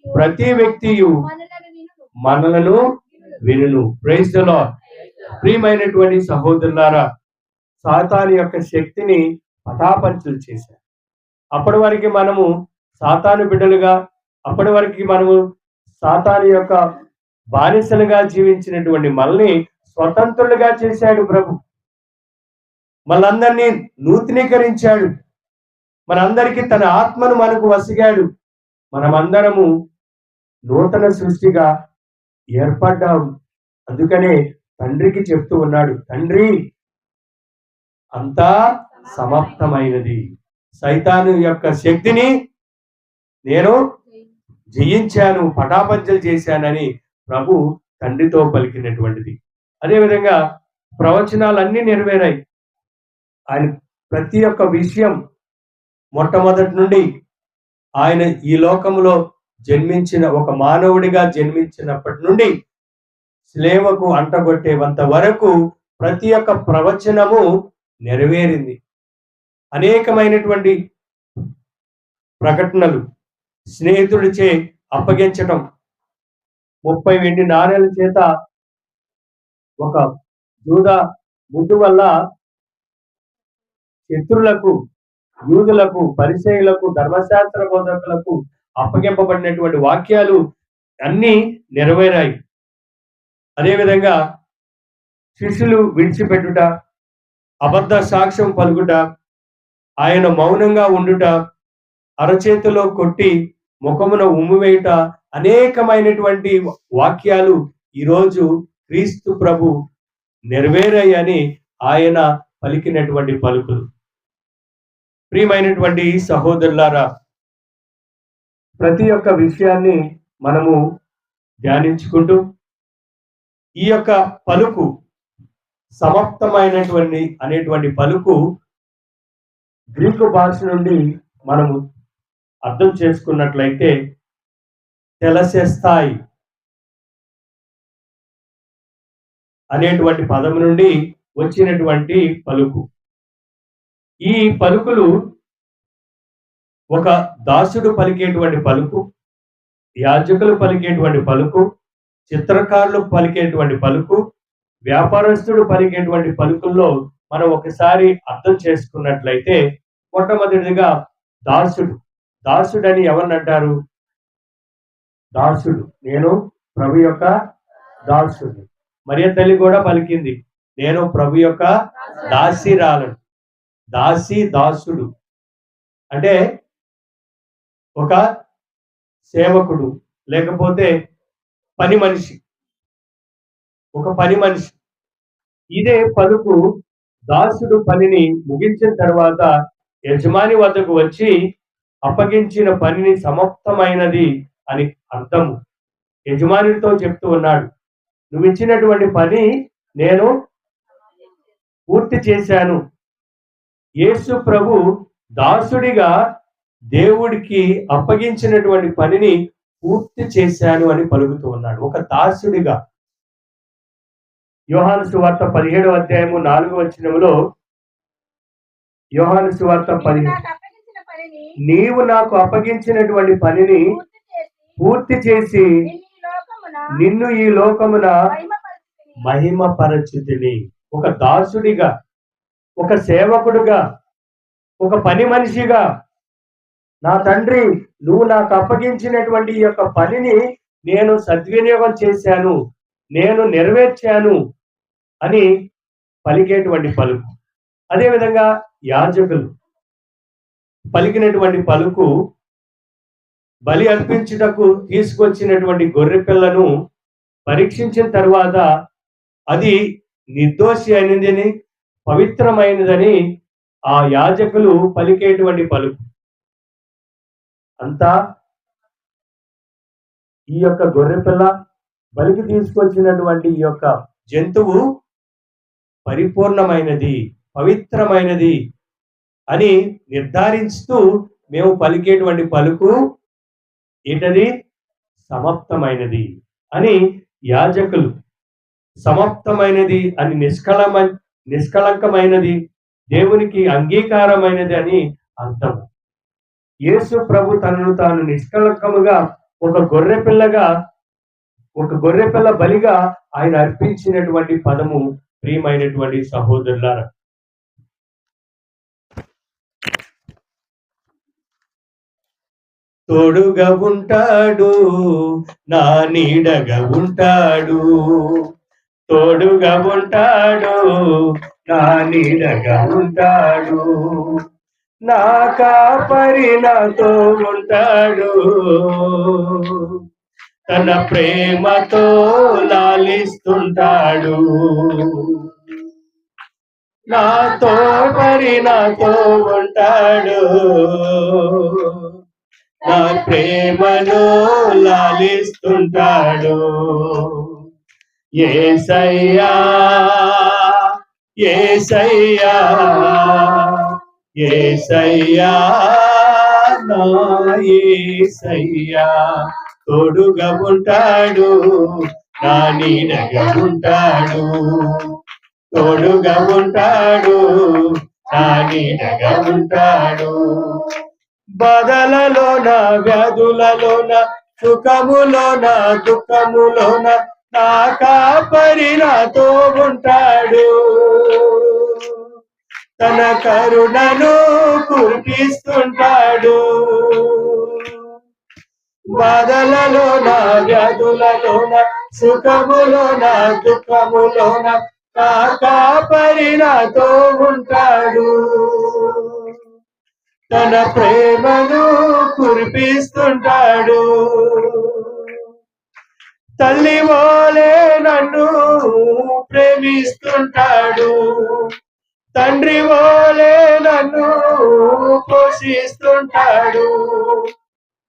ప్రతి వ్యక్తియు మనలను వినును. Praise the lord. ప్రియమైనటువంటి సహోదరులారా, సాతాను యొక్క శక్తిని పటాపంచలు చేశారు. అప్పటి వరకు మనము సాతాను బిడ్డలుగా, అప్పటి వరకు మనము సాతాను యొక్క బానిసలుగా జీవించినటువంటి మనల్ని స్వతంత్రులుగా చేశాడు ప్రభు. మనందరినీ నూతనీకరించాడు, మనందరికీ తన ఆత్మను మనకు వసిగాడు. మనమందరము నూతన సృష్టిగా ఏర్పడ్డాము. అందుకనే తండ్రికి చెప్తూ ఉన్నాడు, తండ్రి అంతా సమాప్తమైనది, సైతాను యొక్క శక్తిని నేను జయించాను, పటాపంచలు చేశానని ప్రభు తండ్రితో పలికినటువంటిది. అదేవిధంగా ప్రవచనాలన్నీ నెరవేరాయి. ఆయన ప్రతి ఒక్క విషయం మొట్టమొదటి నుండి ఆయన ఈ లోకంలో జన్మించిన ఒక మానవుడిగా జన్మించినప్పటి నుండి స్లేవకు అంటగొట్టేంత వరకు ప్రతి ఒక్క ప్రవచనము నెరవేరింది. అనేకమైనటువంటి ప్రకటనలు, స్నేహితుడిచే అప్పగించటం, 30 వెండి నాణేల చేత ఒక యూదా ముద్దు వల్ల శత్రులకు, యూదులకు, పరిసయ్యులకు, ధర్మశాస్త్ర బోధకులకు అప్పగింపబడినటువంటి వాక్యాలు అన్నీ నెరవేరాయి. అదేవిధంగా శిష్యులు విడిచిపెట్టుట, అబద్ధ సాక్ష్యం పలుకుట, ఆయన మౌనంగా ఉండుట, అరచేతిలో కొట్టి ముఖమున ఉమ్మివేయుట, అనేకమైనటువంటి వాక్యాలు ఈరోజు క్రీస్తు ప్రభు నెరవేరాయని ఆయన పలికినటువంటి పలుకులు. ప్రియమైనటువంటి సహోదరులారా, ప్రతి ఒక్క విషయాన్ని మనము ధ్యానించుకుంటూ ఈ యొక్క పలుకు సమాప్తమైనటువంటి అనేటువంటి పలుకు గ్రీకు భాష నుండి మనము అర్థం చేసుకున్నట్లయితే తెలసేస్తాయి అనేటువంటి పదం నుండి వచ్చినటువంటి పలుకు. ఈ పలుకులు ఒక దాసుడు పలికేటువంటి పలుకు, యాజకులు పలికేటువంటి పలుకు, చిత్రకారులు పలికేటువంటి పలుకు, వ్యాపారస్తుడు పలికేటువంటి పలుకుల్లో మనం ఒకసారి అర్థం చేసుకున్నట్లయితే, మొట్టమొదటిగా దాసుడు. దాసుడని ఎవరినంటారు? దాసుడు. నేను ప్రభు యొక్క దాసుడు. మరియ తల్లి కూడా పలికింది, నేను ప్రభు యొక్క దాసిరాలను. దాసి, దాసుడు అంటే ఒక సేవకుడు, లేకపోతే పని మనిషి, ఒక పని మనిషి. ఇదే పలుకు. దాసుడు పనిని ముగించిన తర్వాత యజమాని వద్దకు వచ్చి అప్పగించిన పనిని సమాప్తమైనది అని అర్థము. యజమానితో చెప్తూ ఉన్నాడు, నువ్వు ఇచ్చినటువంటి పని నేను పూర్తి చేశాను. యేసు ప్రభు దాసుడిగా దేవుడికి అప్పగించినటువంటి పనిని పూర్తి చేశాను అని పలుకుతూ ఉన్నాడు, ఒక దాసుడిగా. యోహాను సువార్త 17వ అధ్యాయము 4వ వచనములో, యోహాను సువార్త 17, నీవు నాకు అప్పగించినటువంటి పనిని పూర్తి చేసి నిన్ను ఈ లోకమున మహిమపరచుతిని. ఒక దాసుడిగా, ఒక సేవకుడుగా, ఒక పని మనిషిగా, నా తండ్రి నువ్వు నాకు అప్పగించినటువంటి ఈ యొక్క పనిని నేను సద్వినియోగం చేశాను, నేను నెరవేర్చాను అని పలికేటువంటి పలుకు. అదేవిధంగా యాజకులు పలికినటువంటి పలుకు, బలి అర్పించుటకు తీసుకొచ్చినటువంటి గొర్రె పిల్లను పరీక్షించిన తర్వాత అది నిర్దోషి అయినదని, పవిత్రమైనదని ఆ యాజకులు పలికేటువంటి పలుకు. అంతా ఈ యొక్క గొర్రె పిల్ల, బలికి తీసుకొచ్చినటువంటి ఈ యొక్క జంతువు పరిపూర్ణమైనది, పవిత్రమైనది అని నిర్ధారిస్తూ మేము పలికేటువంటి పలుకు ఏంటది? సమాప్తమైనది అని యాజకులు. సమాప్తమైనది అని నిష్కళంకమైనది, దేవునికి అంగీకారమైనది అని అర్థం. యేసు ప్రభు తనను తాను నిష్కళంకముగా ఒక గొర్రెపిల్ల బలిగా ఆయన అర్పించినటువంటి పదము. ప్రియమైనటువంటి సహోదరులారా, తోడుగా ఉంటాడు, నా నీడగా ఉంటాడు, తోడుగా ఉంటాడు, నా నీడగా ఉంటాడు, నా కాపరి నాతో ఉంటాడు, తన ప్రేమతో లాలిస్తుంటాడు, నాతో నాతో ఉంటాడు, నా ప్రేమలో లాలిస్తుంటాడు. యేసయ్యా యేసయ్యా యేసయ్యా నా యేసయ్యా, తోడుగా ఉంటాడు, నా నీడగా ఉంటాడు, తోడుగా ఉంటాడు, నా నీడగా ఉంటాడు. బాధలలోన, వ్యాధులలోన, సుఖములోన, దుఃఖములోన నా కాపరి నాతో ఉంటాడు, తన కరుణను కురిపిస్తుంటాడు. బాధలలోన, వ్యాధులలోన, సుఖములోన, దుఃఖములోన నా కాపరి నాతో ఉంటాడు, తన ప్రేమను కురిపిస్తుంటాడు. తల్లి వోలే నన్ను ప్రేమిస్తుంటాడు, తండ్రి వోలే నన్ను పోషిస్తుంటాడు,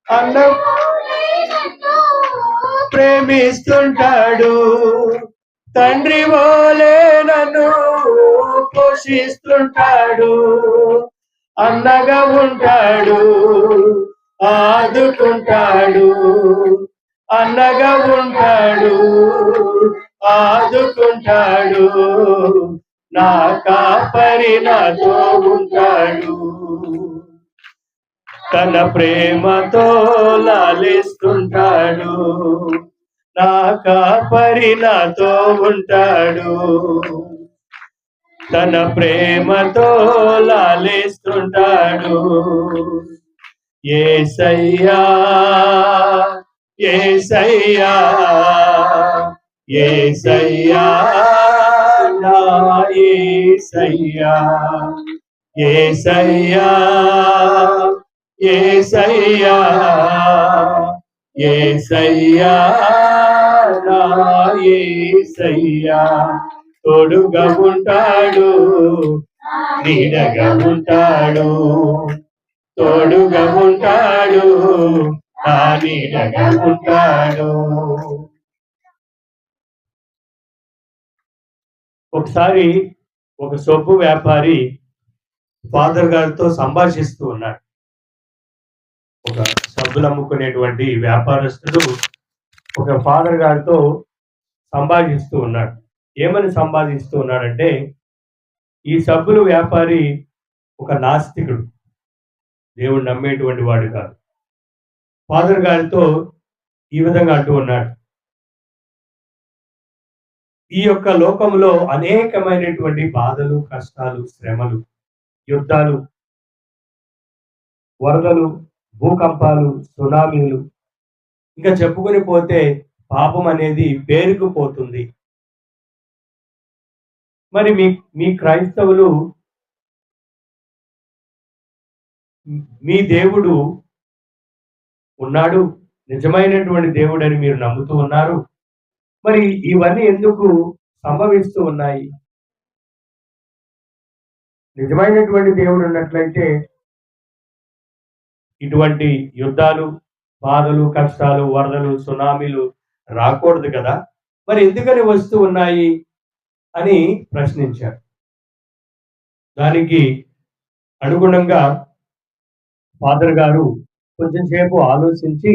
అన్న ప్రేమిస్తుంటాడు, తండ్రి వోలే నన్ను పోషిస్తుంటాడు, అన్నగా ఉంటాడు, ఆదుకుంటాడు, అన్నగా ఉంటాడు, ఆదుకుంటాడు, నా కాపరి నాతో ఉంటాడు. తన ప్రేమతో లాలిస్తుంటాడు. నా కాపరి నాతో ఉంటాడు. తన ప్రేమతో లాలిస్తుంటాడు. యేసయ్యా యేసయ్యా యేసయ్యా నా యేసయ్యా యేసయ్యా యేసయ్యా యేసయ్యా నా యేసయ్యా తోడుగా ఉంటాడు, నీడగా ఉంటాడు. తోడుగా ఉంటాడు, నా నీడగా ఉంటాడు. ఒకసారి ఒక సొప్పు వ్యాపారి ఫాదర్ గారితో సంభాషిస్తూ ఉన్నాడు. ఒక సబ్బులు అమ్ముకునేటువంటి వ్యాపారస్తుడు ఒక ఫాదర్ గారితో సంభాషిస్తూ ఉన్నాడు. ఏమని సంభాషిస్తూ ఉన్నాడంటే, ఈ సబ్బులు వ్యాపారి ఒక నాస్తికుడు, దేవుడు నమ్మేటువంటి వాడు కాదు. ఫాదర్ గారితో ఈ విధంగా అంటూ ఉన్నాడు, ఈ యొక్క లోకంలో అనేకమైనటువంటి బాధలు, కష్టాలు, శ్రమలు, యుద్ధాలు, వరదలు, భూకంపాలు, సునామీలు, ఇంకా చెప్పుకొని పోతే పాపం అనేది పేరుకుపోతుంది. మరి మీ క్రైస్తవులు మీ దేవుడు ఉన్నాడు, నిజమైనటువంటి దేవుడు అని మీరు నమ్ముతూ ఉన్నారు. మరి ఇవన్నీ ఎందుకు సంభవిస్తూ ఉన్నాయి? నిజమైనటువంటి దేవుడు ఉన్నట్లయితే ఇటువంటి యుద్ధాలు, బాధలు, కష్టాలు, వరదలు, సునామీలు రాకూడదు కదా, మరి ఎందుకని వస్తూ ఉన్నాయి అని ప్రశ్నించారు. దానికి అనుగుణంగా ఫాదర్ గారు కొంచెం సేపు ఆలోచించి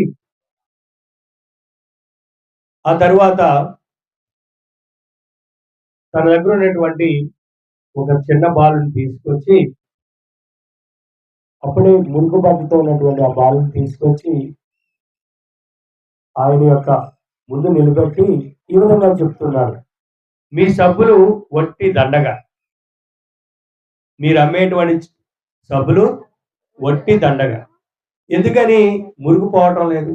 ఆ తరువాత తన దగ్గర ఉన్నటువంటి ఒక చిన్న బాలుని తీసుకొచ్చి, అప్పుడే మురుకు పట్టుతో ఉన్నటువంటి ఆ బాలుని తీసుకొచ్చి ఆయన యొక్క ముందు నిలబెట్టి ఈ విధంగా చెప్తున్నారు, మీ సబ్బులు వట్టి దండగా, మీరు అమ్మేటువంటి సబ్బులు వట్టి దండగా, ఎందుకని మురుగుపోవటం లేదు?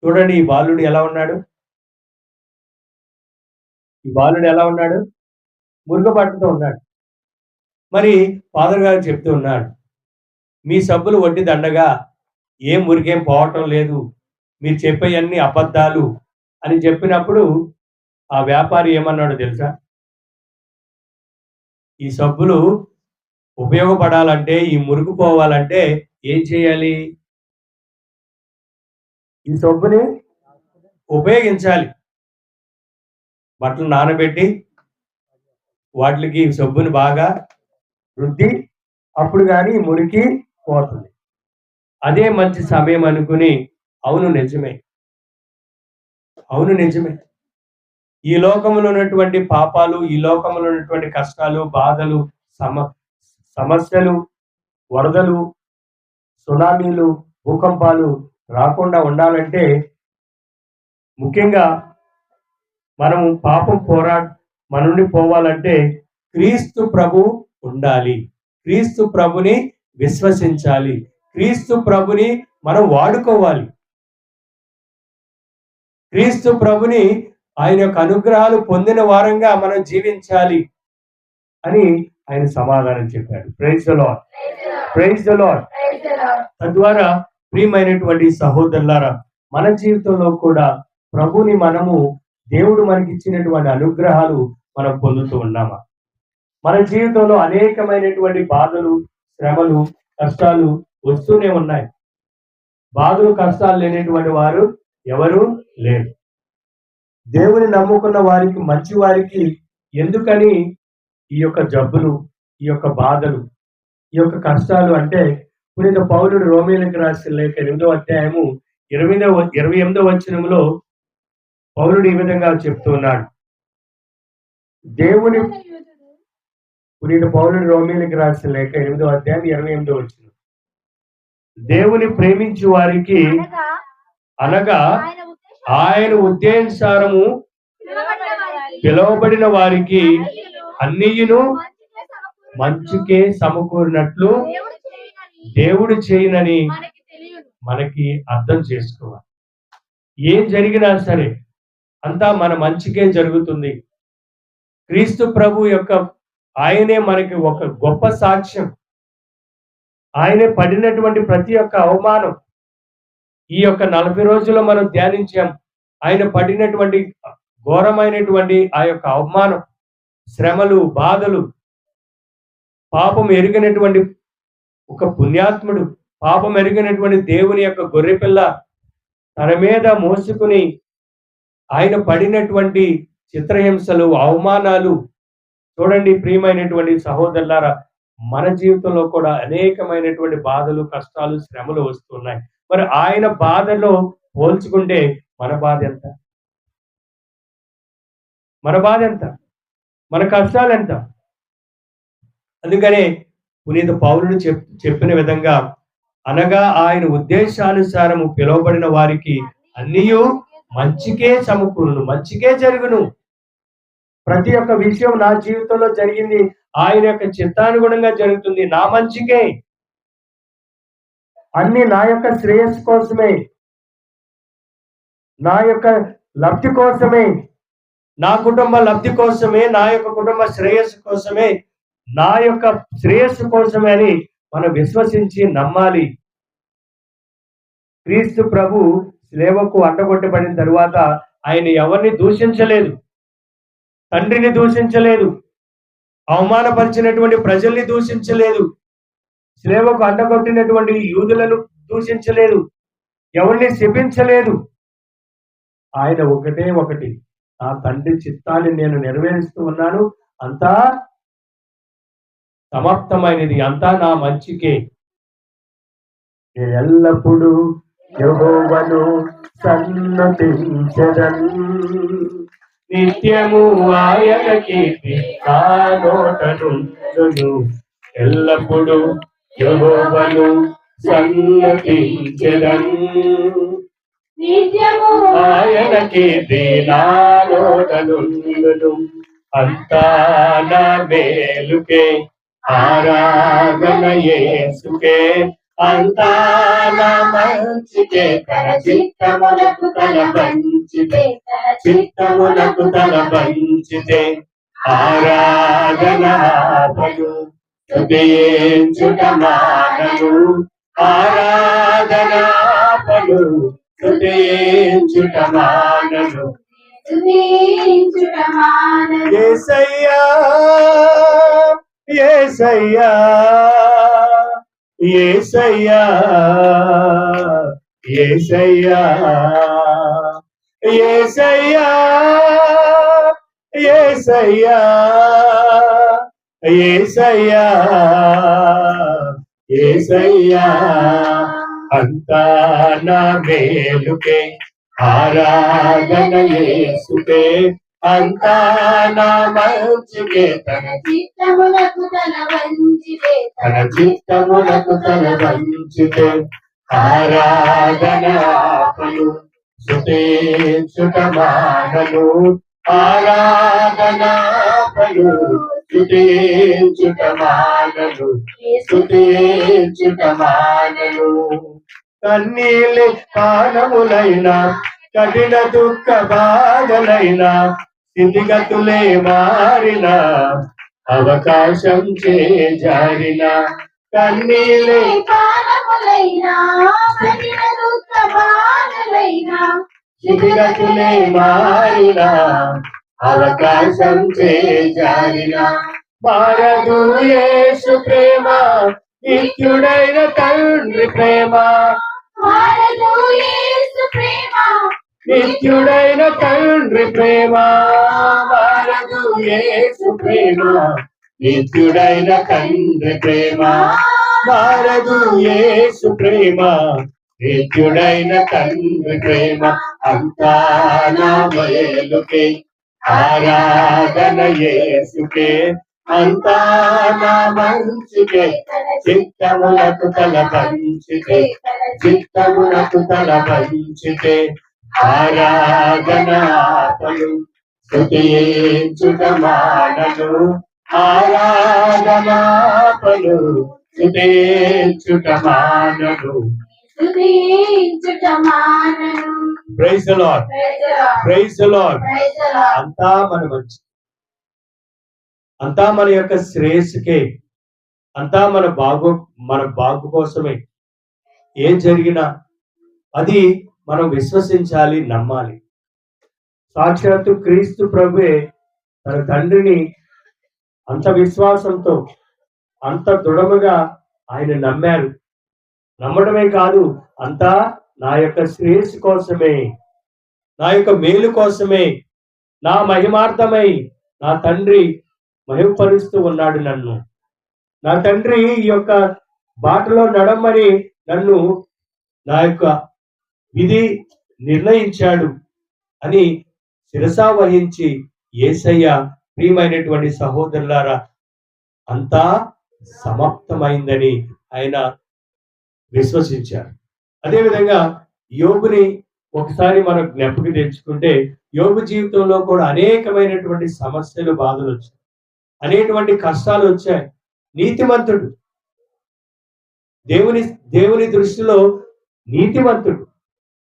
చూడండి ఈ బాలుడు ఎలా ఉన్నాడు, ఈ బాలుడు ఎలా ఉన్నాడు, మురుగు పట్టుతో ఉన్నాడు. మరి ఫాదర్ గారు చెప్తూ ఉన్నాడు, మీ సబ్బులు వట్టి దండగా, ఏం మురికేం పోవటం లేదు, మీరు చెప్పేవన్నీ అబద్ధాలు అని చెప్పినప్పుడు ఆ వ్యాపారి ఏమన్నాడో తెలుసా? ఈ సబ్బులు ఉపయోగపడాలంటే, ఈ మురుగు పోవాలంటే ఏం చేయాలి? ఈ సబ్బుని ఉపయోగించాలి. బట్టలు నానబెట్టి వాటికి సబ్బుని బాగా రుద్ది అప్పుడు కానీ మురికి పోతుంది. అదే మంచి సమయం అనుకుని, అవును నిజమే, అవును నిజమే, ఈ లోకంలో ఉన్నటువంటి పాపాలు, ఈ లోకంలో ఉన్నటువంటి కష్టాలు, బాధలు, సమస్యలు, వరదలు, సునామీలు, భూకంపాలు రాకుండా ఉండాలంటే ముఖ్యంగా మనము పాపం మన నుండి పోవాలంటే క్రీస్తు ప్రభు ఉండాలి. క్రీస్తు ప్రభుని విశ్వసించాలి. క్రీస్తు ప్రభుని మనం వాడుకోవాలి. క్రీస్తు ప్రభుని ఆయన యొక్క అనుగ్రహాలు పొందిన వారంగా మనం జీవించాలి అని ఆయన సమాధానం చెప్పాడు. Praise the lord, praise the Lord. తద్వారా ప్రియమైనటువంటి సహోదరులారా, మన జీవితంలో కూడా ప్రభుని మనము, దేవుడు మనకి ఇచ్చినటువంటి అనుగ్రహాలు మనం పొందుతూ ఉన్నామా? మన జీవితంలో అనేకమైనటువంటి బాధలు, శ్రమలు, కష్టాలు వస్తూనే ఉన్నాయి. బాధలు, కష్టాలు లేనటువంటి వారు ఎవరు లేరు. దేవుని నమ్ముకున్న వారికి, మంచి వారికి ఎందుకని ఈ యొక్క జబ్బులు, ఈ యొక్క బాధలు, ఈ యొక్క కష్టాలు అంటే, పునీత పౌలుడు రోమీయులకు రాసిన లేఖ 8వ అధ్యాయము 28వ వచనంలో పౌలుడు ఈ విధంగా చెప్తున్నాడు, దేవుని పునీత పౌలుడు రోమీయులకు రాసిన లేఖ 8వ అధ్యాయం 28వ వచనం. దేవుని ప్రేమించు వారికి అనగా అనగా ఆయన ఆయన ఉద్దేశానుసారము పిలువబడిన వారికి అన్నియును మంచికే సమకూరినట్లు దేవుడు చేయనని మనకి తెలియదు. మనకి అర్థం చేసుకోవాలి. ఏం జరిగినా సరే అంతా మన మంచికే జరుగుతుంది. క్రీస్తు ప్రభు యొక్క ఆయనే మనకి ఒక గొప్ప సాక్ష్యం. ఆయనే పడినటువంటి ప్రతి ఒక్క అవమానం ఈ యొక్క 40 రోజుల్లో మనం ధ్యానించాం. ఆయన పడినటువంటి ఘోరమైనటువంటి ఆ యొక్క అవమానం, శ్రమలు, బాధలు, పాపం ఎరిగినటువంటి ఒక పుణ్యాత్ముడు, పాపం ఎరిగినటువంటి దేవుని యొక్క గొర్రెపిల్ల తన మీద మోసుకుని ఆయన పడినటువంటి చిత్రహింసలు, అవమానాలు చూడండి. ప్రియమైనటువంటి సహోదరులారా, మన జీవితంలో కూడా అనేకమైనటువంటి బాధలు, కష్టాలు, శ్రమలు వస్తున్నాయి. మరి ఆయన బాధలో పోల్చుకుంటే మన బాధ ఎంత? మన బాధ ఎంత? మన కష్టాలు ఎంత? అందుకనే పునీత పౌలుడు చెప్పిన విధంగా, అనగా ఆయన ఉద్దేశానుసారము పిలువబడిన వారికి అన్నియు మంచికే సమకూరును, మంచికే జరుగును. ప్రతి ఒక్క విషయం నా జీవితంలో జరిగింది ఆయన యొక్క చిత్తానుగుణంగా జరుగుతుంది, నా మంచికే. అన్ని నా యొక్క శ్రేయస్సు కోసమే, నా యొక్క లబ్ధి కోసమే, నా కుటుంబ లబ్ధి కోసమే, నా యొక్క కుటుంబ శ్రేయస్సు కోసమే, నా యొక్క శ్రేయస్సు కోసమే అని మనం విశ్వసించి నమ్మాలి. క్రీస్తు ప్రభు శిలువకు అడ్డగొట్టబడిన తరువాత ఆయన ఎవరిని దూషించలేదు, తండ్రిని దూషించలేదు, అవమానపరిచినటువంటి ప్రజల్ని దూషించలేదు, శిలువకు అడ్డగొట్టినటువంటి యూదులను దూషించలేదు, ఎవరిని శపించలేదు. ఆయన ఒకటే ఒకటి, ఆ తండ్రి చిత్తాన్ని నేను నెరవేరుస్తూ ఉన్నాను, అంతా సమాప్తమైనది, అంతా నా మంచికే. ఎల్లప్పుడూ యెహోవాను సన్నతించెదన్, నిత్యము ఆయన కీర్తి నా నోట నుండును. ఎల్లప్పుడూ యెహోవాను సన్నతించెదన్, నిత్యము ఆయన కీర్తి నా నోట నుండును. అంతా నా మేలుకే, ఆరాధన యేసుకే, అంతా నా మంచికే. తన చిత్తములకు తల వంచితే, చిత్తములకు తల వంచితే ఆరాధన ఆపను, స్తుతించుట మానను, ఆరాధన ఆపను, స్తుతించుట మానను. యేసయ్యా యేసయ్యా యేసయ్యా యేసయ్యా యేసయ్యా యేసయ్యా యేసయ్యా యేసయ్యా, అంతా నా మేలుకే, ఆరాధన యేసుకే, అంతా నా మంచికే. తన చిత్తములకు తల వంచితే, తన చిత్తములకు తల వంచితే ఆరాధన ఆపను, స్తుతించుట మానను, ఆరాధన ఆపను, స్తుతించుట మానను, స్తుతించుట మానను. కన్నీళ్ళే పానములైనా, కఠిన దుఃఖ బాధలైనా, స్థితిగతులే మారిన, అవకాశం చేజారిన. కన్నీళ్ళే కాలములైనా, కఠిన దుఃఖ బాధలైనా, స్థితిగతులే మారిన, అవకాశం చేజారిన. మారదు యేసు ప్రేమ, నిత్యుడైన తండ్రి ప్రేమ, మారదు యేసు ప్రేమ, నిత్యుడైన తండ్రి ప్రేమ. మారదు యేసు ప్రేమ, నిత్యుడైన తండ్రి ప్రేమ. మారదు యేసు ప్రేమ, నిత్యుడైన తండ్రి ప్రేమ. అంతా నా మేలుకే, ఆరాధన యేసుకే, అంతా నా మంచికే, చిత్తమునకు తల వంచితే, చిత్తమునకు తల వంచితే, ఆరాధనాపలు స్తుతించుట మానను, ఆరాధనాపలు స్తుతించుట మానను. స్తుతించుట మానను. Praise the lord, praise the lord, praise the lord. Praise the lord. అంతా మన మంచి, అంతా మన యొక్క శ్రేయస్సుకే, అంతా మన బాగు కోసమే. ఏం జరిగినా అది మనం విశ్వసించాలి, నమ్మాలి. సాక్షాత్తు క్రీస్తు ప్రభువే తన తండ్రిని అంత విశ్వాసంతో, అంత దృఢముగా ఆయన నమ్మారు. నమ్మడమే కాదు, అంతా నా యొక్క శ్రేయస్సు కోసమే, నా యొక్క మేలు కోసమే, నా మహిమార్థమై నా తండ్రి మహిమపరుస్తూ ఉన్నాడు నన్ను. నా తండ్రి ఈ యొక్క బాటలో నడమని నన్ను నా యొక్క విధి నిర్ణయించాడు అని శిరసా వహించి యేసయ్య ప్రియమైనటువంటి సహోదరులారా అంతా సమాప్తమైందని ఆయన విశ్వసించారు. అదేవిధంగా యోబుని ఒకసారి మనం జ్ఞాపకం తెచ్చుకుంటే, యోబు జీవితంలో కూడా అనేకమైనటువంటి సమస్యలు, బాధలు వచ్చాయి, అనేటువంటి కష్టాలు వచ్చాయి. నీతిమంతుడు, దేవుని దృష్టిలో నీతిమంతుడు,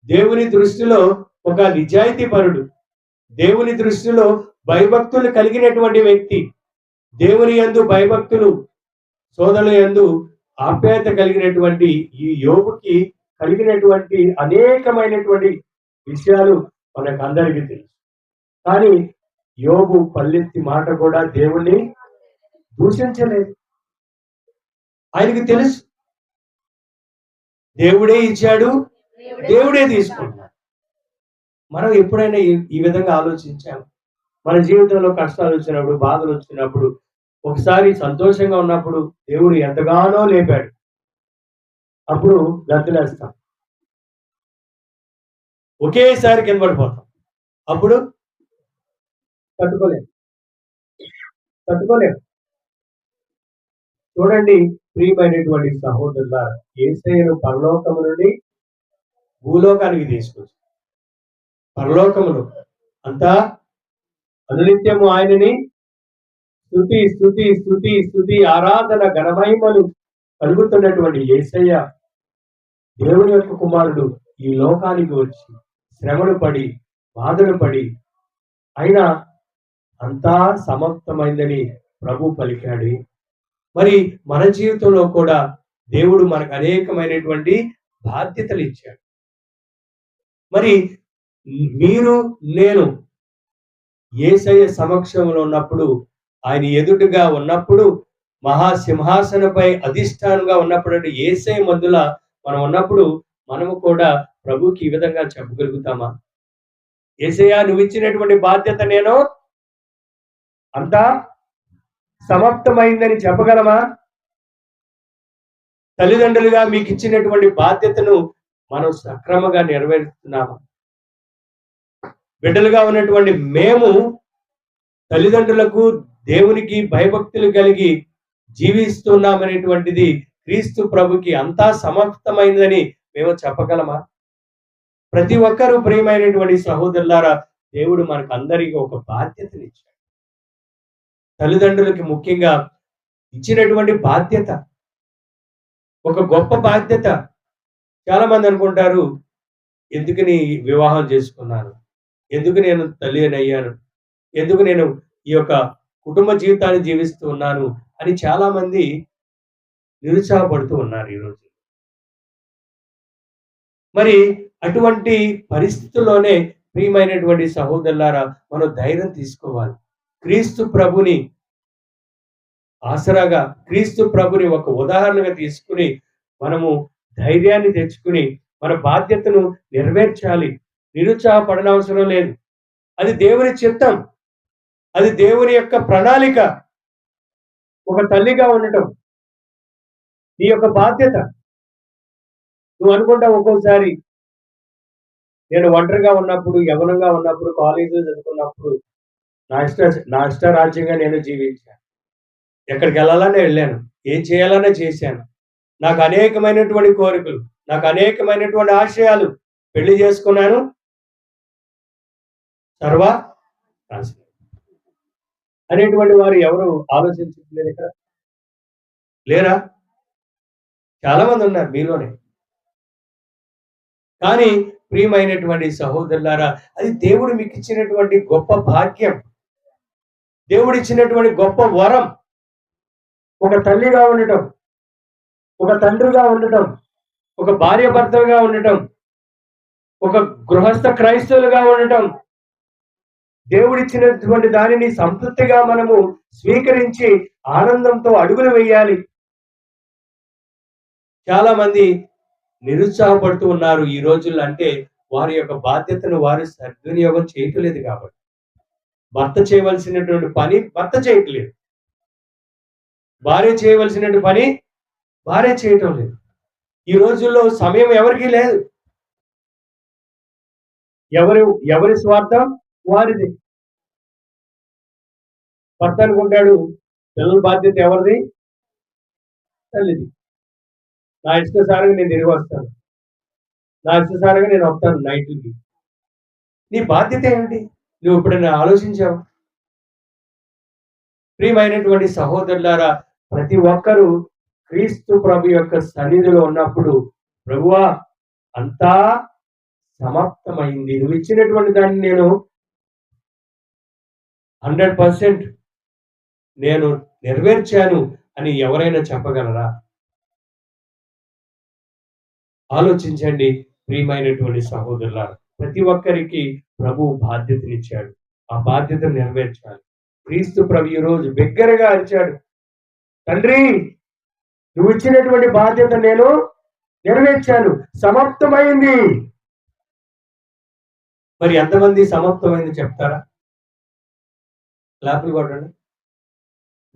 దేవుని దృష్టిలో ఒక నిజాయితీపరుడు, దేవుని దృష్టిలో భయభక్తులు కలిగినటువంటి వ్యక్తి, దేవుని యందు భయభక్తులు, సోదరుల యందు ఆప్యాయత కలిగినటువంటి ఈ యోబుకి కలిగినటువంటి అనేకమైనటువంటి విషయాలు మనకు అందరికీ తెలుసు. కానీ యోబు పల్లెత్తి మాట కూడా దేవుణ్ణి దూషించలేదు. ఆయనకి తెలుసు దేవుడే ఇచ్చాడు, దేవుడే తీసుకున్నాడు. మనం ఎప్పుడైనా ఈ విధంగా ఆలోచించాము? మన జీవితంలో కష్టాలు వచ్చినప్పుడు, బాధలు వచ్చినప్పుడు, ఒకసారి సంతోషంగా ఉన్నప్పుడు దేవుడు ఎంతగానో లేపాడు, అప్పుడు గంతులేస్తాం, ఒకేసారి కింద పడిపోతాం, అప్పుడు తట్టుకోలేము. చూడండి ప్రియమైనటువంటి సహోదరులారా, యేసయ్యను పరలోకము నుండి భూలోకానికి తీసుకొచ్చి, పరలోకమును అంతా అనునిత్యము ఆయనని స్తుతి స్తుతి స్తుతి స్తుతి ఆరాధన ఘనమహిమలు కలుగుతున్నటువంటి యేసయ్య దేవుని యొక్క కుమారుడు ఈ లోకానికి వచ్చి శ్రమలు పడి, బాధలు పడి, అయినా అంతా సమాప్తమైందని ప్రభు పలికాడు. మరి మన జీవితంలో కూడా దేవుడు మనకు అనేకమైనటువంటి బాధ్యతలు ఇచ్చాడు. మరి మీరు, నేను యేసయ్య సమక్షంలో ఉన్నప్పుడు, ఆయన ఎదుటిగా ఉన్నప్పుడు, మహాసింహాసనపై అధిష్టానంగా ఉన్నప్పుడు, అంటే యేసయ్య మధ్యల మనం ఉన్నప్పుడు మనము కూడా ప్రభుకి ఈ విధంగా చెప్పగలుగుతామా? యేసయ్య, నువ్వు ఇచ్చినటువంటి బాధ్యత నేను అంతా సమాప్తమైందని చెప్పగలమా? తల్లిదండ్రులుగా మీకు ఇచ్చినటువంటి బాధ్యతను మనం సక్రమంగా నెరవేరుస్తున్నామా? బిడ్డలుగా ఉన్నటువంటి మేము తల్లిదండ్రులకు, దేవునికి భయభక్తులు కలిగి జీవిస్తున్నామనేటువంటిది క్రీస్తు ప్రభుకి అంతా సమాప్తమైందని మేము చెప్పగలమా? ప్రతి ఒక్కరూ ప్రియమైనటువంటి సహోదరులారా, దేవుడు మనకు అందరికీ ఒక బాధ్యతనిచ్చాడు. తల్లిదండ్రులకి ముఖ్యంగా ఇచ్చినటువంటి బాధ్యత ఒక గొప్ప బాధ్యత. చాలా మంది అనుకుంటారు, ఎందుకు నీ వివాహం చేసుకున్నాను, ఎందుకు నేను తల్లి అయ్యాను, ఎందుకు నేను ఈ యొక్క కుటుంబ జీవితాన్ని జీవిస్తూ ఉన్నాను అని చాలా మంది నిరుత్సాహపడుతూ ఉన్నారు ఈరోజు. మరి అటువంటి పరిస్థితుల్లోనే ప్రియమైనటువంటి సహోదరులారా, మనం ధైర్యం తీసుకోవాలి. క్రీస్తు ప్రభుని ఆసరాగా, క్రీస్తు ప్రభుని ఒక ఉదాహరణగా తీసుకుని మనము ధైర్యాన్ని తెచ్చుకుని మన బాధ్యతను నెరవేర్చాలి. నిరుత్సాహపడనవసరం లేదు. అది దేవుని చిత్తం, అది దేవుని యొక్క ప్రణాళిక. ఒక తల్లిగా ఉండటం నీ యొక్క బాధ్యత. నువ్వు అనుకుంటావు ఒక్కోసారి, నేను ఒంటరిగా ఉన్నప్పుడు, యవ్వనంగా ఉన్నప్పుడు, కాలేజీలో చదువుకున్నప్పుడు నా ఇష్ట రాజ్యంగా నేను జీవించాను. ఎక్కడికి వెళ్ళాలనే వెళ్ళాను, ఏం చేయాలనే చేశాను. నాకు అనేకమైనటువంటి కోరికలు, నాకు అనేకమైనటువంటి ఆశయాలు. పెళ్లి చేసుకున్నాను, సర్వ నాశనం అనేటువంటి వారు ఎవరు ఆలోచించట్లేదు ఇక్కడ? లేరా? చాలా మంది ఉన్నారు మీలోనే. కానీ ప్రియమైనటువంటి సహోదరులారా, అది దేవుడు మీకు ఇచ్చినటువంటి గొప్ప భాగ్యం, దేవుడు ఇచ్చినటువంటి గొప్ప వరం. ఒక తల్లిగా ఉండటం, ఒక తండ్రిగా ఉండటం, ఒక భార్య భర్తగా ఉండటం, ఒక గృహస్థ క్రైస్తవులుగా ఉండటం, దేవుడిచ్చినటువంటి దానిని సంతృప్తిగా మనము స్వీకరించి ఆనందంతో అడుగులు వేయాలి. చాలా మంది నిరుత్సాహపడుతూ ఉన్నారు ఈ రోజుల్లో. అంటే వారి యొక్క బాధ్యతను వారు సద్వినియోగం చేయట్లేదు కాబట్టి. భర్త చేయవలసినటువంటి పని భర్త చేయట్లేదు, భార్య చేయవలసినటువంటి పని భార్య చేయటం లేదు. ఈ రోజుల్లో సమయం ఎవరికీ లేదు. ఎవరి స్వార్థం వారిది. భర్త అనుకుంటాడు పిల్లల బాధ్యత ఎవరిది? తల్లిది. నా ఇష్టసారిగా నేను తిరిగి వస్తాను, నా ఇష్టసారిగా నేను వస్తాను నైట్కి. నీ బాధ్యత ఏమిటి? నువ్వు ఎప్పుడైనా ఆలోచించావు? ప్రియమైనటువంటి సహోదరులారా, ప్రతి ఒక్కరూ క్రీస్తు ప్రభు యొక్క సన్నిధిలో ఉన్నప్పుడు, ప్రభువా అంతా సమాప్తమైంది, నువ్వు ఇచ్చినటువంటి దాన్ని నేను 100% నేను నెరవేర్చాను అని ఎవరైనా చెప్పగలరా? ఆలోచించండి ప్రియమైనటువంటి సహోదరులారా. ప్రతి ఒక్కరికి ప్రభువు బాధ్యతనిచ్చాడు, ఆ బాధ్యతను నెరవేర్చాలి. క్రీస్తు ప్రభు ఈ రోజు బిగ్గరగా అరిచాడు, తండ్రి నువ్వు ఇచ్చినటువంటి బాధ్యత నేను నెరవేర్చాను, సమాప్తమైంది. మరి ఎంతమంది సమాప్తమైంది చెప్తారా? క్లాపులు కొట్టండి.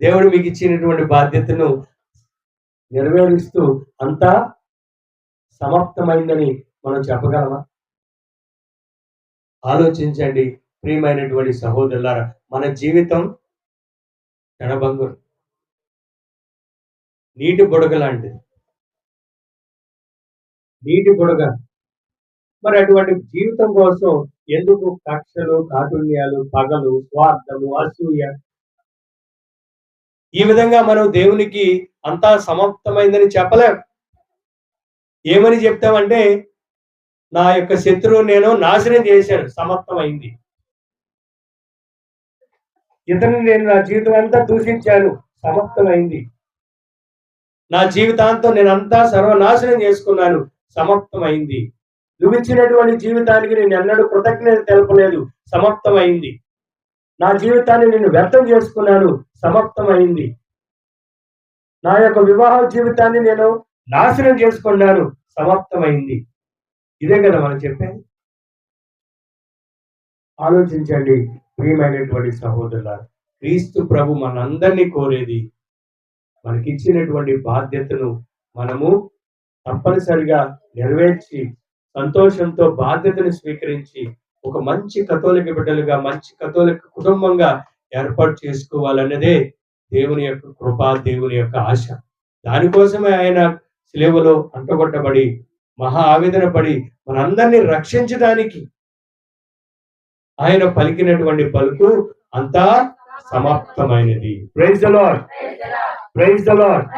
దేవుడు మీకు ఇచ్చినటువంటి బాధ్యతను నెరవేరుస్తూ అంతా సమాప్తమైందని మనం చెప్పగలమా? ఆలోచించండి ప్రియమైనటువంటి సహోదరులారా. మన జీవితం క్షణభంగురం, నీటి బుడగ లాంటిది, నీటి బుడగ. మరి అటువంటి జీవితం కోసం ఎందుకు కక్షలు, కాఠిన్యాలు, పగలు, స్వార్థము, అసూయ? ఈ విధంగా మనం దేవునికి అంతా సమాప్తమైందని చెప్పలేం. ఏమని చెప్తామంటే, నా యొక్క శత్రువు నేను నాశనం చేశాను, సమాప్తమైంది. ఇతను నేను నా జీవితం అంతా దూషించాను, సమాప్తమైంది. నా జీవితాంతం నేనంతా సర్వనాశనం చేసుకున్నాను, సమాప్తమైంది. నువ్వు ఇచ్చినటువంటి జీవితానికి నేను ఎన్నడూ కృతజ్ఞత తెలపలేదు, సమాప్తమైంది. నా జీవితాన్ని నేను వ్యర్థం చేసుకున్నాను, సమాప్తమైంది. నా యొక్క వివాహ జీవితాన్ని నేను నాశనం చేసుకున్నాను, సమాప్తమైంది. ఇదే కదా మనం చెప్పేది. ఆలోచించండి ప్రియమైనటువంటి సహోదరులారా. క్రీస్తు ప్రభు మనందరినీ కోరేది, మనకిచ్చినటువంటి బాధ్యతను మనము తప్పనిసరిగా నెరవేర్చి సంతోషంతో బాధ్యతను స్వీకరించి ఒక మంచి కథోలిక బిడ్డలుగా, మంచి కథోలిక కుటుంబంగా ఏర్పాటు చేసుకోవాలన్నదే దేవుని యొక్క కృప, దేవుని యొక్క ఆశ. దానికోసమే ఆయన శిలువలో అంటగొట్టబడి మహా ఆవేదన పడి మనందరినీ రక్షించడానికి ఆయన పలికినటువంటి పలుకు అంతా సమాప్తమైనది. Praise the lord, praise the lord.